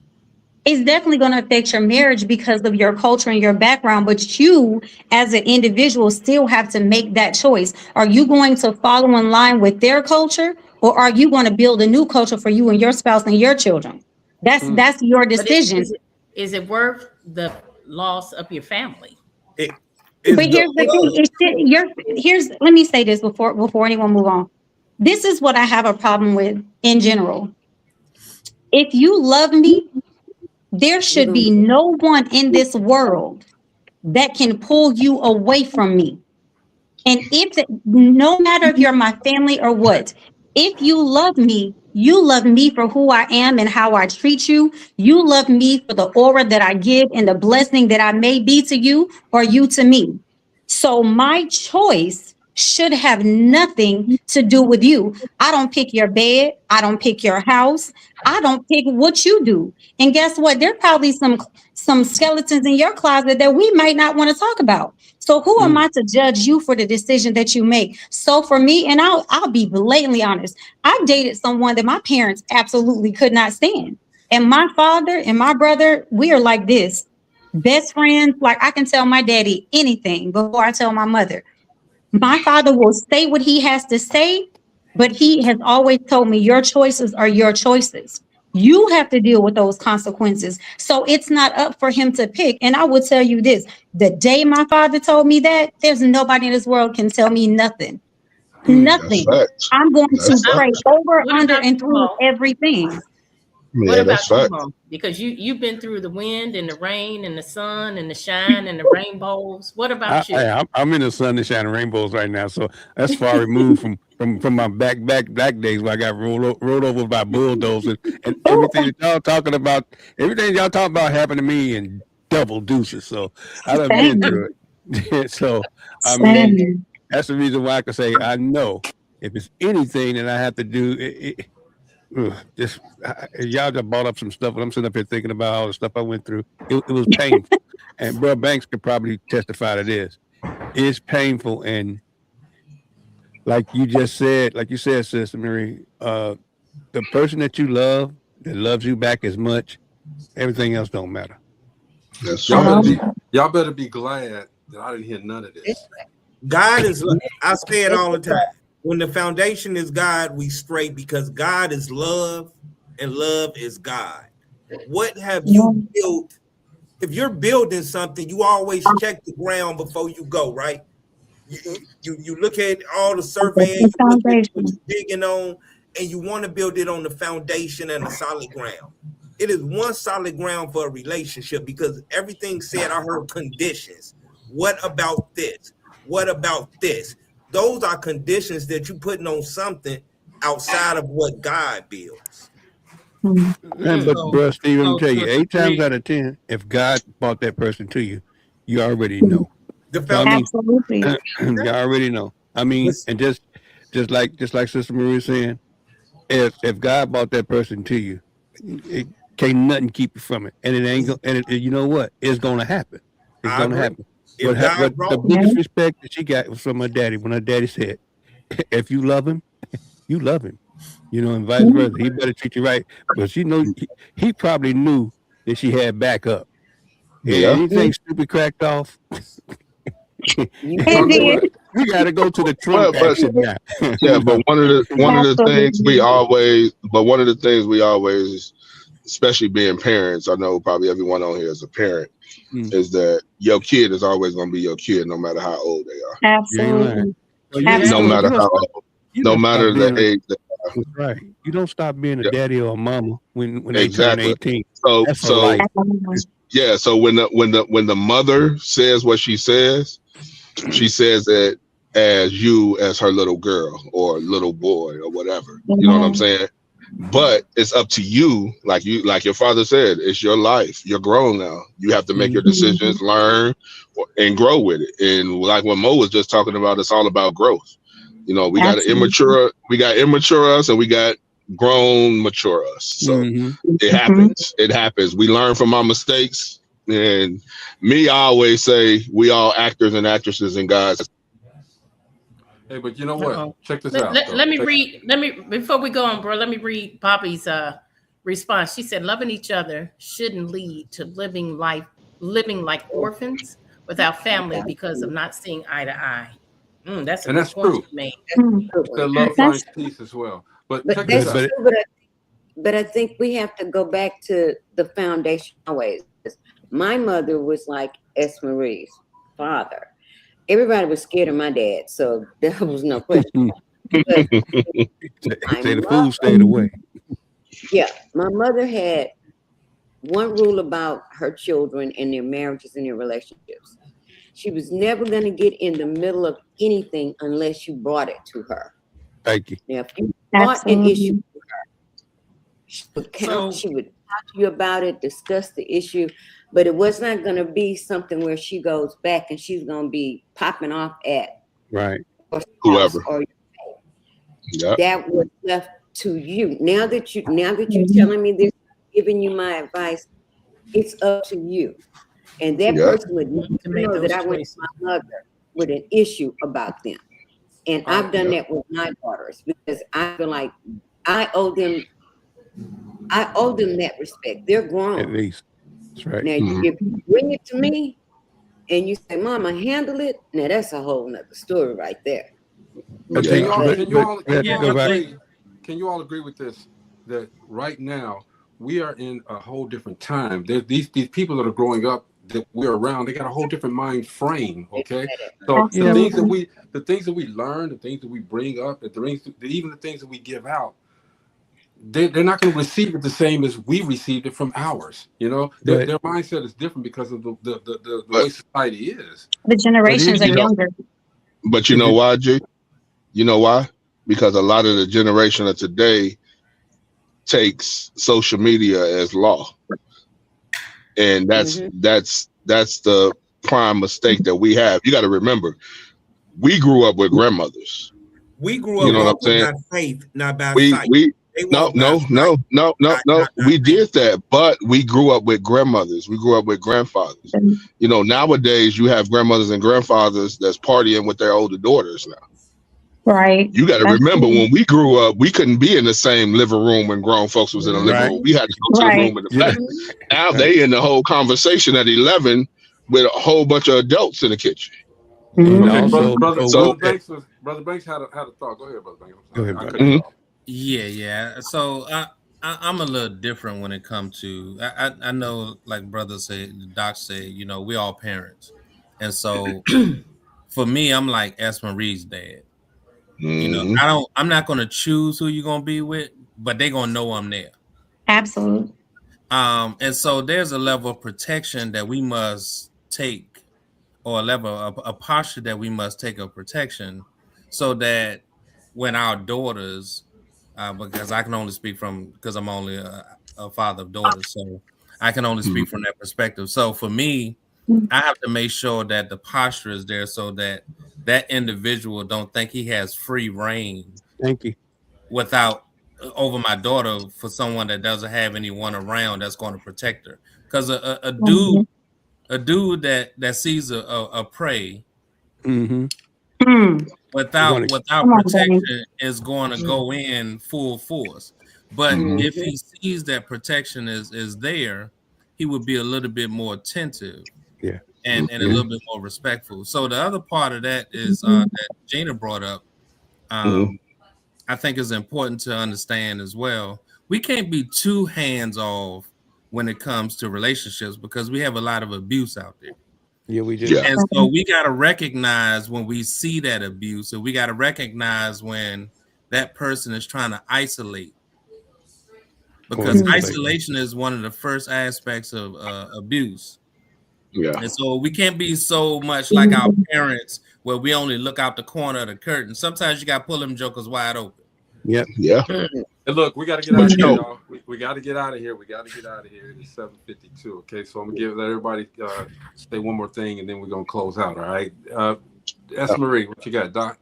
It's definitely going to affect your marriage because of your culture and your background, but you as an individual still have to make that choice. Are you going to follow in line with their culture, or are you going to build a new culture for you and your spouse and your children? That's your decision. Is it worth the loss of your family? But here's the thing. Let me say this before anyone move on. This is what I have a problem with in general. If you love me, there should be no one in this world that can pull you away from me. And no matter if you're my family or what, if you love me, You love me for who I am and how I treat you. You love me for the aura that I give and the blessing that I may be to you or you to me. So my choice should have nothing to do with you. I don't pick your bed. I don't pick your house. I don't pick what you do. And guess what? There are probably some skeletons in your closet that we might not want to talk about. So who am I to judge you for the decision that you make? So for me, and I'll be blatantly honest, I've dated someone that my parents absolutely could not stand. And my father and my brother, we are like this. Best friends, like I can tell my daddy anything before I tell my mother. My father will say what he has to say, but he has always told me your choices are your choices. You have to deal with those consequences. So it's not up for him to pick. And I will tell you this, the day my father told me that, there's nobody in this world can tell me nothing. Nothing. I'm going to pray over, under, and through everything. What about you, Mom? Because you've been through the wind and the rain and the sun and the shine and the rainbows. What about you? I'm in the sun and shining rainbows right now, so that's far removed from my back days where I got rolled over by bulldozers and everything that y'all talking about. Everything y'all talking about happened to me in double deuces. So I done been through it. So I mean, that's the reason why I can say I know if it's anything that I have to do. Y'all just brought up some stuff, and I'm sitting up here thinking about all the stuff I went through. It was painful, and Bro Banks could probably testify to this. It's painful, and like you said, Sister Marie, the person that you love, that loves you back as much, everything else don't matter. Y'all better be glad that I didn't hear none of this. God is, I say it all the time. When the foundation is God, we straight, because God is love and love is God. What have you built? If you're building something, you always check the ground before you go, right? You look at all the surveying, you look at what you're digging on, and you want to build it on the foundation and a solid ground. It is one solid ground for a relationship, because everything said, I heard conditions. What about this? What about this? Those are conditions that you're putting on something outside of what God builds. But bro, Steve, I'm tell you, 8 times out of 10, if God brought that person to you, you already know. Absolutely. You already know. I mean, and just like Sister Marie was saying, if God brought that person to you, it can't nothing keep you from it, and it ain't. You know what? It's gonna happen. It's gonna happen. What the biggest respect that she got was from her daddy when her daddy said, "If you love him, you love him." You know, and vice versa. He better treat you right. But she knows he probably knew that she had backup. Yeah. Anything stupid cracked off. We got to go to the Trump action now. Yeah, but one of the things we always, especially being parents, I know probably everyone on here is a parent, is that your kid is always going to be your kid, no matter how old they are. Absolutely. No matter how old, no matter the age. That's right. You don't stop being a daddy or a mama when they turn Exactly. 18. So yeah. So when the mother says what she says it as her little girl or little boy or whatever. You know what I'm saying? But it's up to you, like your father said, it's your life. You're grown now. You have to make your decisions, learn, and grow with it. And like what Mo was just talking about, it's all about growth. You know, we got immature us, and we got grown mature us. So it happens. It happens. We learn from our mistakes. And I always say we all actors and actresses in God's. Hey, but you know what? Check this out. Let me before we go on, bro, let me read Poppy's response. She said, loving each other shouldn't lead to living like orphans without family because of not seeing eye to eye. That's a good point you made. The love finds peace as well. But I think we have to go back to the foundation always. My mother was like S. Marie's father. Everybody was scared of my dad, so there was no question. Say the food stayed away. Yeah, my mother had one rule about her children and their marriages and their relationships. She was never going to get in the middle of anything unless you brought it to her. Thank you. Now, if you brought an issue to her, She would count, she would talk to you about it, discuss the issue, but it was not going to be something where she goes back and she's going to be popping off at whoever. Or Yep. that was left to you. Now that you're telling me this, giving you my advice, it's up to you. And that person would know that I went to my mother with an issue about them. And I've done that with my daughters because I feel like I owe them that respect. They're grown. At least. That's right. Now, if you bring it to me and you say, Mama, handle it, now that's a whole nother story right there. But can you all agree with this? That right now we are in a whole different time. These people that are growing up that we're around, they got a whole different mind frame. Okay, so the things that we learn, the things that we bring up, even the things that we give out, they're not going to receive it the same as we received it from ours. You know, their mindset is different because of the way society is. The generations are younger. But you know why, G? You know why? Because a lot of the generation of today takes social media as law. And that's the prime mistake that we have. You got to remember, we grew up with grandmothers. We grew up, you know what I'm saying? By faith, not by sight. No. We did that, but we grew up with grandmothers. We grew up with grandfathers. You know, nowadays you have grandmothers and grandfathers that's partying with their older daughters now. Right. You got to remember when we grew up, we couldn't be in the same living room when grown folks was in the living room. We had to go to the room in the back. Now they in the whole conversation at 11 with a whole bunch of adults in the kitchen. Brother Banks had a thought. Go ahead, Brother Banks. Go ahead, brother. Yeah. So I'm a little different when it comes to. I know, like brother said, the doc said, you know, we all parents, and so for me, I'm like S. Marie's dad. You know, I'm not going to choose who you're going to be with, but they're going to know I'm there. Absolutely. And so there's a level of protection that we must take, or a posture that we must take of protection, so that when our daughters, because I can only speak because I'm only a father of daughters, so I can only speak from that perspective. So for me, I have to make sure that the posture is there so that that individual don't think he has free reign. Thank you. Without over my daughter for someone that doesn't have anyone around that's going to protect her. Because a dude that sees a prey without protection is going to go in full force. But if he sees that protection is there, he would be a little bit more attentive. Yeah. And a little bit more respectful. So the other part of that is that Gina brought up, I think is important to understand as well. We can't be too hands-off when it comes to relationships because we have a lot of abuse out there. Yeah, we do. Yeah. And so we got to recognize when we see that abuse, and we got to recognize when that person is trying to isolate. Because isolation is one of the first aspects of abuse. Yeah. And so we can't be so much like our parents where we only look out the corner of the curtain. Sometimes you got to pull them jokers wide open. Yep. Yeah. And look, we got to get out of here, y'all. We got to get out of here. We got to get out of here. It's 7:52. Okay, so I'm gonna let everybody say one more thing, and then we're gonna close out. All right, S. Marie, what you got, Doc?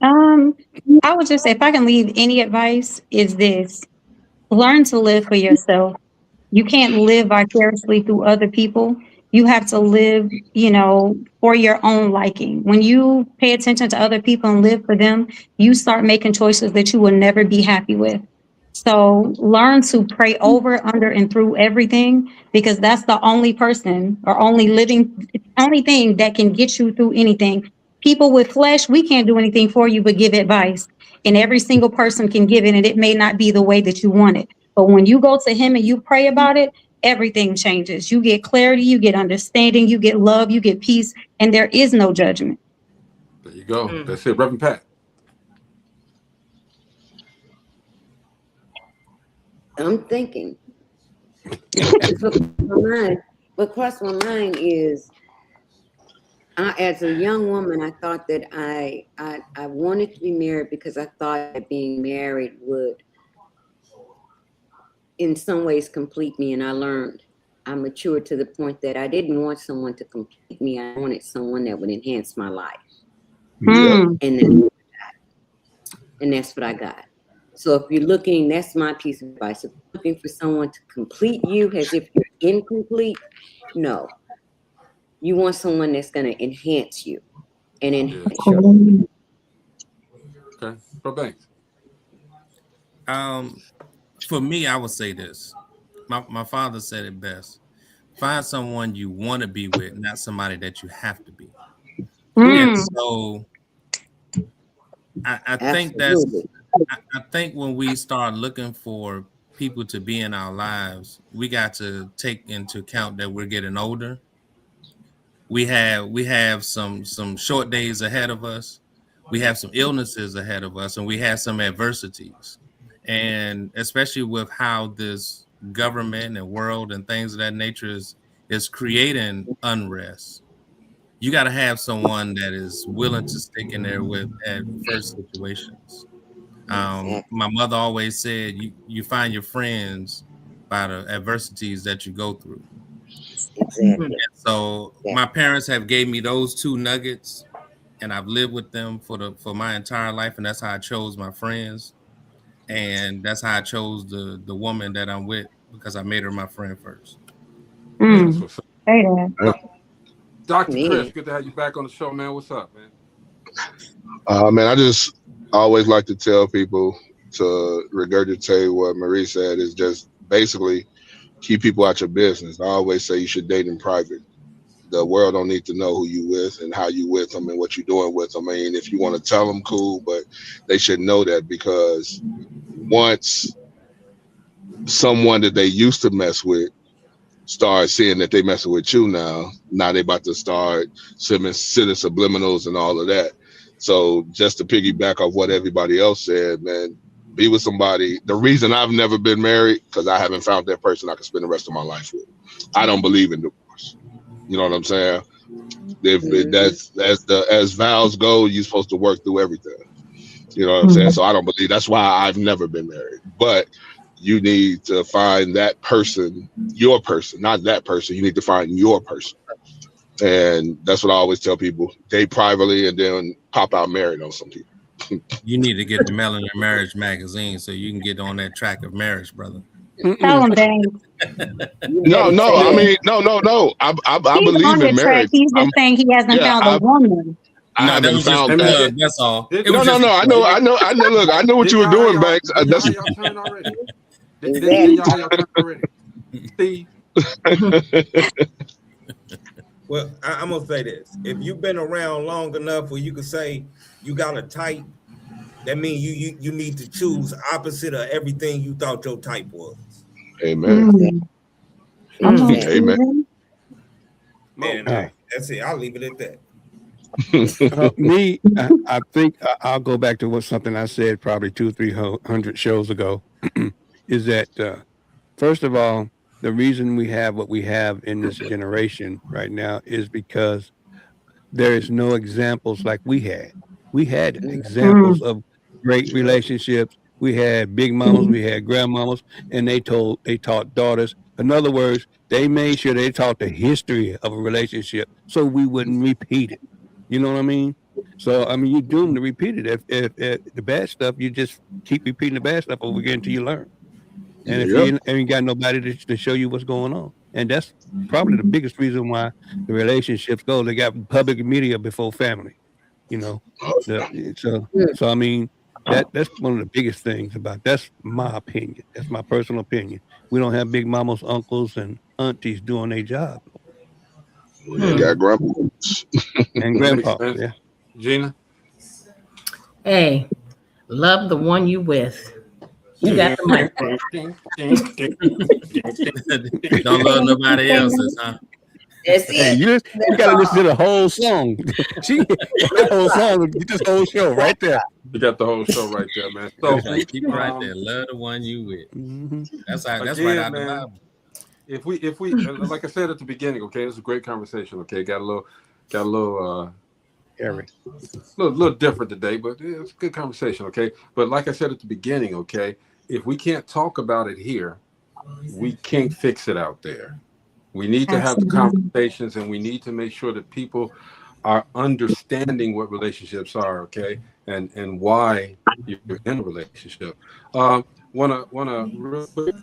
I would just say, if I can leave any advice, is this: learn to live for yourself. You can't live vicariously through other people. You have to live, for your own liking. When you pay attention to other people and live for them, you start making choices that you will never be happy with. So learn to pray over, under, and through everything, because that's the only person or only thing that can get you through anything. People with flesh, we can't do anything for you but give advice. And every single person can give it, and it may not be the way that you want it. But when you go to him and you pray about it, everything changes. You get clarity, you get understanding, you get love, you get peace, and there is no judgment. There you go. That's it. Reverend Pat. I'm thinking. What crossed my mind is, as a young woman, I thought that I wanted to be married because I thought that being married would in some ways complete me, and I matured to the point that I didn't want someone to complete me. I wanted someone that would enhance my life. Yep. And that's what I got. So if you're looking, that's my piece of advice. If you're looking for someone to complete you as if you're incomplete, no. You want someone that's going to enhance you and enhance your life. Okay. Bro Banks. For me, I would say this. My father said it best. Find someone you want to be with, not somebody that you have to be. And so I think I think when we start looking for people to be in our lives, we got to take into account that we're getting older. We have some short days ahead of us. We have some illnesses ahead of us, and we have some adversities. And especially with how this government and world and things of that nature is creating unrest. You got to have someone that is willing to stick in there with adverse situations. My mother always said, you find your friends by the adversities that you go through. Exactly. So my parents have gave me those two nuggets, and I've lived with them for my entire life, and that's how I chose my friends, and that's how I chose the woman that I'm with, because I made her my friend first. That's what's up. Hey there. Dr. Chris, good to have you back on the show, man. What's up, man? Man, I just always like to tell people to regurgitate what Marie said, is just basically keep people out your business. I always say you should date in private. The world don't need to know who you with and how you with them and what you're doing with them. I mean, if you want to tell them, cool, but they should know that, because once someone that they used to mess with start seeing that they messing with you now they about to start sending subliminals and all of that. So just to piggyback off what everybody else said, man, be with somebody. The reason I've never been married, because I haven't found that person I can spend the rest of my life with. I don't believe in divorce. You know what I'm saying? As vows go, you're supposed to work through everything. You know what I'm saying? So I don't believe, that's why I've never been married. But you need to find that person, your person, not that person. You need to find your person. And that's what I always tell people. Date privately and then pop out married on some people. You need to get the Melanin and Marriage magazine so you can get on that track of marriage, brother. Tell him, Dang. No. I mean, no. I believe in marriage. He's just saying he hasn't found a woman. I haven't found that. That's all. No. I know. Look, I know what you were doing, Banks. That's y'all turn already. Did y'all have your turn already? Steve. Well, I'm gonna say this: if you've been around long enough where you can say you got a type, that means you need to choose opposite of everything you thought your type was. Amen. Amen. And that's it. I'll leave it at that. Me, I think I'll go back to something I said probably 200-300 shows ago. Is that first of all, the reason we have what we have in this generation right now is because there is no examples like we had. We had examples of great relationships. We had big mamas, we had grandmamas, and they taught daughters. In other words, they made sure they taught the history of a relationship so we wouldn't repeat it. You know what I mean? So, I mean, you're doomed to repeat it. If the bad stuff, you just keep repeating the bad stuff over again until you learn. And if you ain't got nobody to show you what's going on. And that's probably the biggest reason why the relationships go. They got public media before family, you know. So I mean, that's one of the biggest things about. That's my opinion. That's my personal opinion. We don't have big mamas, uncles, and aunties doing their job. They got grandpas and grandpas. Yeah. Gina. Hey, love the one you with. You got the mic. Don't love nobody else's, huh? Hey, you gotta listen to the whole song. The whole song, this whole show right there. You got the whole show right there, man. So keep it right there. Love the one you with. That's right out the Bible. If we like I said at the beginning, okay, it was a great conversation. Okay, got a little little different today, but it's a good conversation. Okay, but like I said at the beginning, okay, if we can't talk about it here, we can't fix it out there. We need to have the conversations, and we need to make sure that people are understanding what relationships are, okay, and why you're in a relationship. Wanna real quick,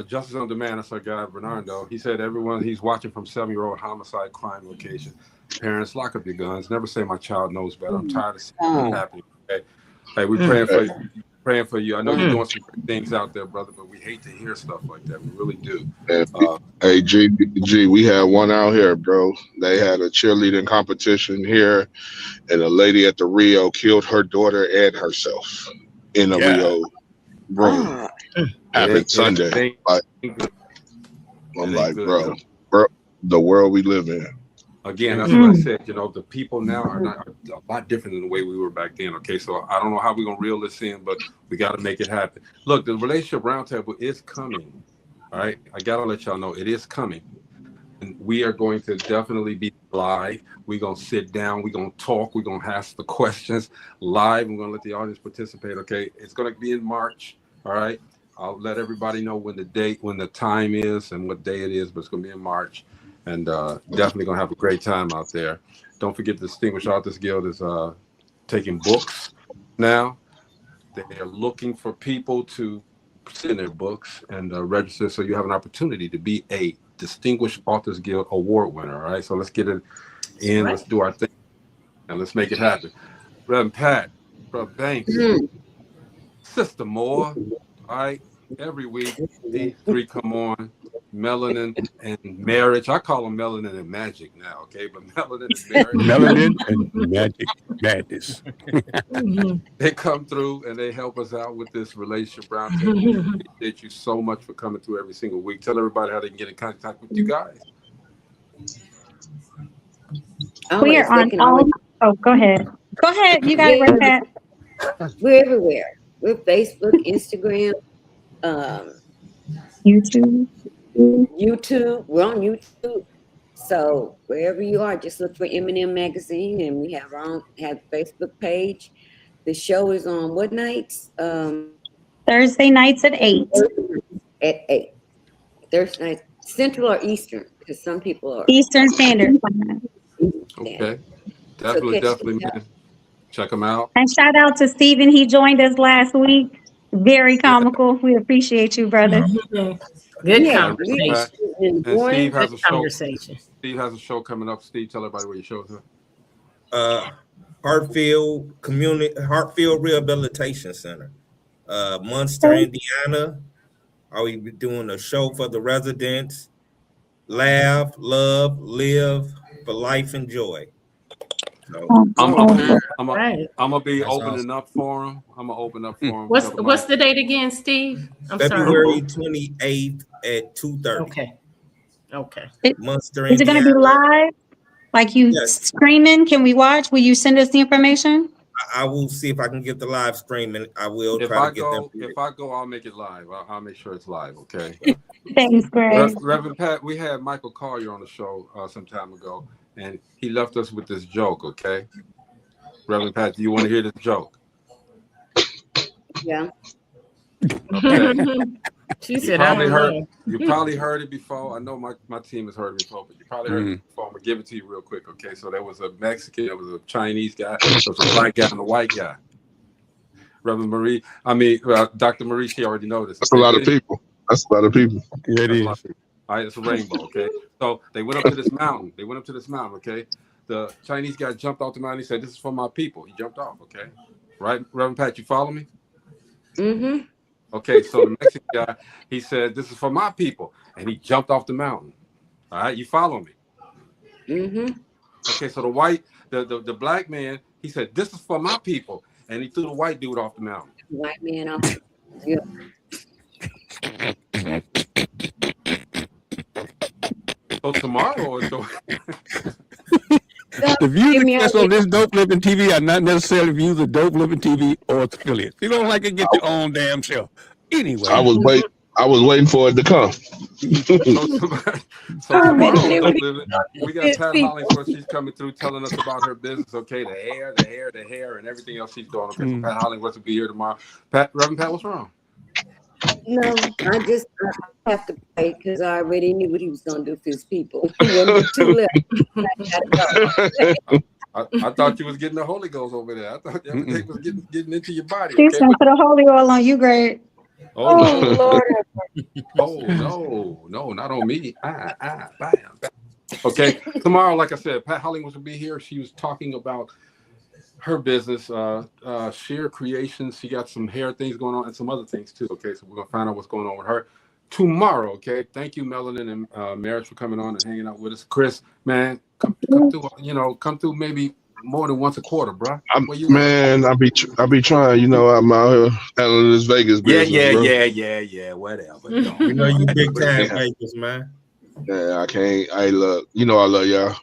Justice on Demand, that's our guy Bernardo. He said he's watching from 7-year-old homicide crime location. Parents, lock up your guns. Never say my child knows better. I'm tired of seeing what's happening. Okay? Hey, we're praying for you. Praying for you. I know you're doing some great things out there, brother, but we hate to hear stuff like that. We really do. Hey, G, we had one out here, bro. They had a cheerleading competition here, and a lady at the Rio killed her daughter and herself in a Rio room. Happened Sunday. I'm like, bro, the world we live in. Again, that's what I said. You know, the people now are not a lot different than the way we were back then. Okay, so I don't know how we're gonna reel this in, but we got to make it happen. Look, the Relationship Roundtable is coming. All right, I gotta let y'all know it is coming, and we are going to definitely be live. We're gonna sit down. We're gonna talk. We're gonna ask the questions live. We're gonna let the audience participate. Okay, it's gonna be in March. All right, I'll let everybody know when the time is, and what day it is. But it's gonna be in March. And definitely going to have a great time out there. Don't forget the Distinguished Authors Guild is taking books now. They are looking for people to send their books and register, so you have an opportunity to be a Distinguished Authors Guild award winner. All right, so let's get it in. Let's do our thing, and let's make it happen. Reverend Pat, Brother Banks, Sister Moore, all right, every week these three come on. Melanin and Marriage. I call them Melanin and Magic now, okay? But Melanin and Marriage. Melanin and Magic Madness. They come through and they help us out with this Relationship Roundtable. Appreciate you so much for coming through every single week. Tell everybody how they can get in contact with you guys. We are on all. Oh, go ahead. Go ahead. You got it right back. We're everywhere. We're Facebook, Instagram, YouTube. We're on YouTube. So wherever you are, just look for M&M Magazine, and we have our own Facebook page. The show is on what nights? Thursday nights at 8. At 8. Thursday nights, Central or Eastern? Because some people are Eastern Standard. Okay, definitely, man. Check them out. And shout out to Stephen. He joined us last week. Very comical. We appreciate you, brotder. Good conversation. And Steve has a show. Conversation. Steve has a show coming up. Steve, tell everybody where your shows are. Hartfield Rehabilitation Center, Munster, Indiana. Are we doing a show for the residents? Laugh, love, live for life and joy. So, I'm gonna be opening up for him. I'm gonna open up for him. What's the date again, Steve? February 28th at 2:30. Okay. Munster, Is it going to be live? Like you streaming? Can we watch? Will you send us the information? I will see if I can get the live stream, and I will If try I to get go, them. if I go, I'll make it live. I'll make sure it's live. Okay. Thanks, Greg. Reverend Pat, we had Michael Collier on the show some time ago, and he left us with this joke. Okay, Reverend Pat, do you want to hear this joke? Yeah. Okay. She said, "I don't know." You probably heard it before. I know my team has heard it before, but you probably heard it before. I'm gonna give it to you real quick. Okay, so there was a Mexican, there was a Chinese guy, there was a black guy, and a white guy. Reverend Marie, Dr. Marie, she already know this. That's a lot of people. That's a lot of people. Yeah, it is. All right, it's a rainbow. Okay, so they went up to this mountain. Okay, the Chinese guy jumped off the mountain. He said, "This is for my people." He jumped off. Okay, right, Reverend Pat, you follow me? Mm-hmm. Okay, so the Mexican guy, he said, "This is for my people," and he jumped off the mountain. All right, you follow me? Mm-hmm. Okay, so the black man, he said, "This is for my people," and he threw the white dude off the mountain. White man off. Yeah. So tomorrow, the views expressed on this Dope Living TV are not necessarily views of Dope Living TV or its affiliates. You don't like it, get your own damn show. Anyway, I was waiting for it to come. So tomorrow, we got Pat Hollingsworth. She's coming through, telling us about her business. Okay, the hair, and everything else she's doing. Okay, so Pat Hollingsworth will be here tomorrow. Reverend Pat, what's wrong? No, I have to pray because I already knew what he was going to do for his people. Too late. I thought you was getting the Holy Ghost over there. I thought everything was getting into your body. He's Okay? going to put a holy oil on you, Greg. Oh, Lord. Oh, no, not on me. Bam. Okay, tomorrow, like I said, Pat Hollings will be here. She was talking about her business, Sheer Creations. She got some hair things going on and some other things too. Okay, so we're gonna find out what's going on with her tomorrow. Okay, thank you, Melanin and Marriage, for coming on and hanging out with us. Chris, man, come through. Come through maybe more than once a quarter, bro. I'll be trying. I'm out here handling this Vegas business. Yeah, whatever. We know you big time Vegas, man. Yeah, I can't. I look. I love y'all.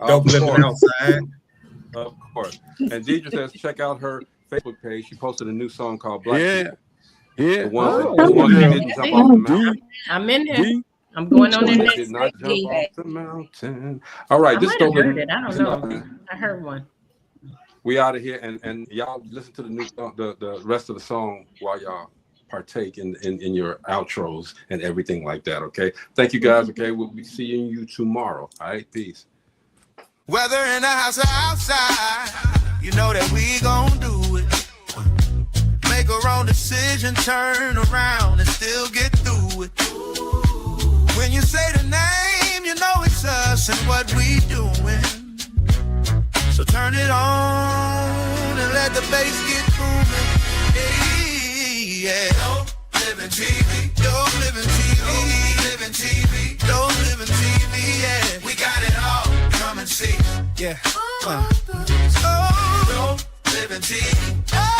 Dope living outside. Of course. And Deidre says, check out her Facebook page. She posted a new song called Black People. Yeah. The one that didn't jump off the mountain. I'm in there. I'm going on the next did not jump off the mountain. All right, this I heard it. I don't know. I heard one. We out of here, and y'all listen to the new song, the rest of the song while y'all partake in your outros and everything like that. Okay, thank you guys. Okay, we'll be seeing you tomorrow. All right, peace. Whether in the house or outside, you know that we gon' do it. Make our own decision, turn around and still get through it. When you say the name, you know it's us and what we doing. So turn it on and let the bass get booming. Hey, yeah. Dope TV, Dope Living TV, Living TV, Dope Living TV, yeah. We got it all, come and see, yeah. Dope Living TV.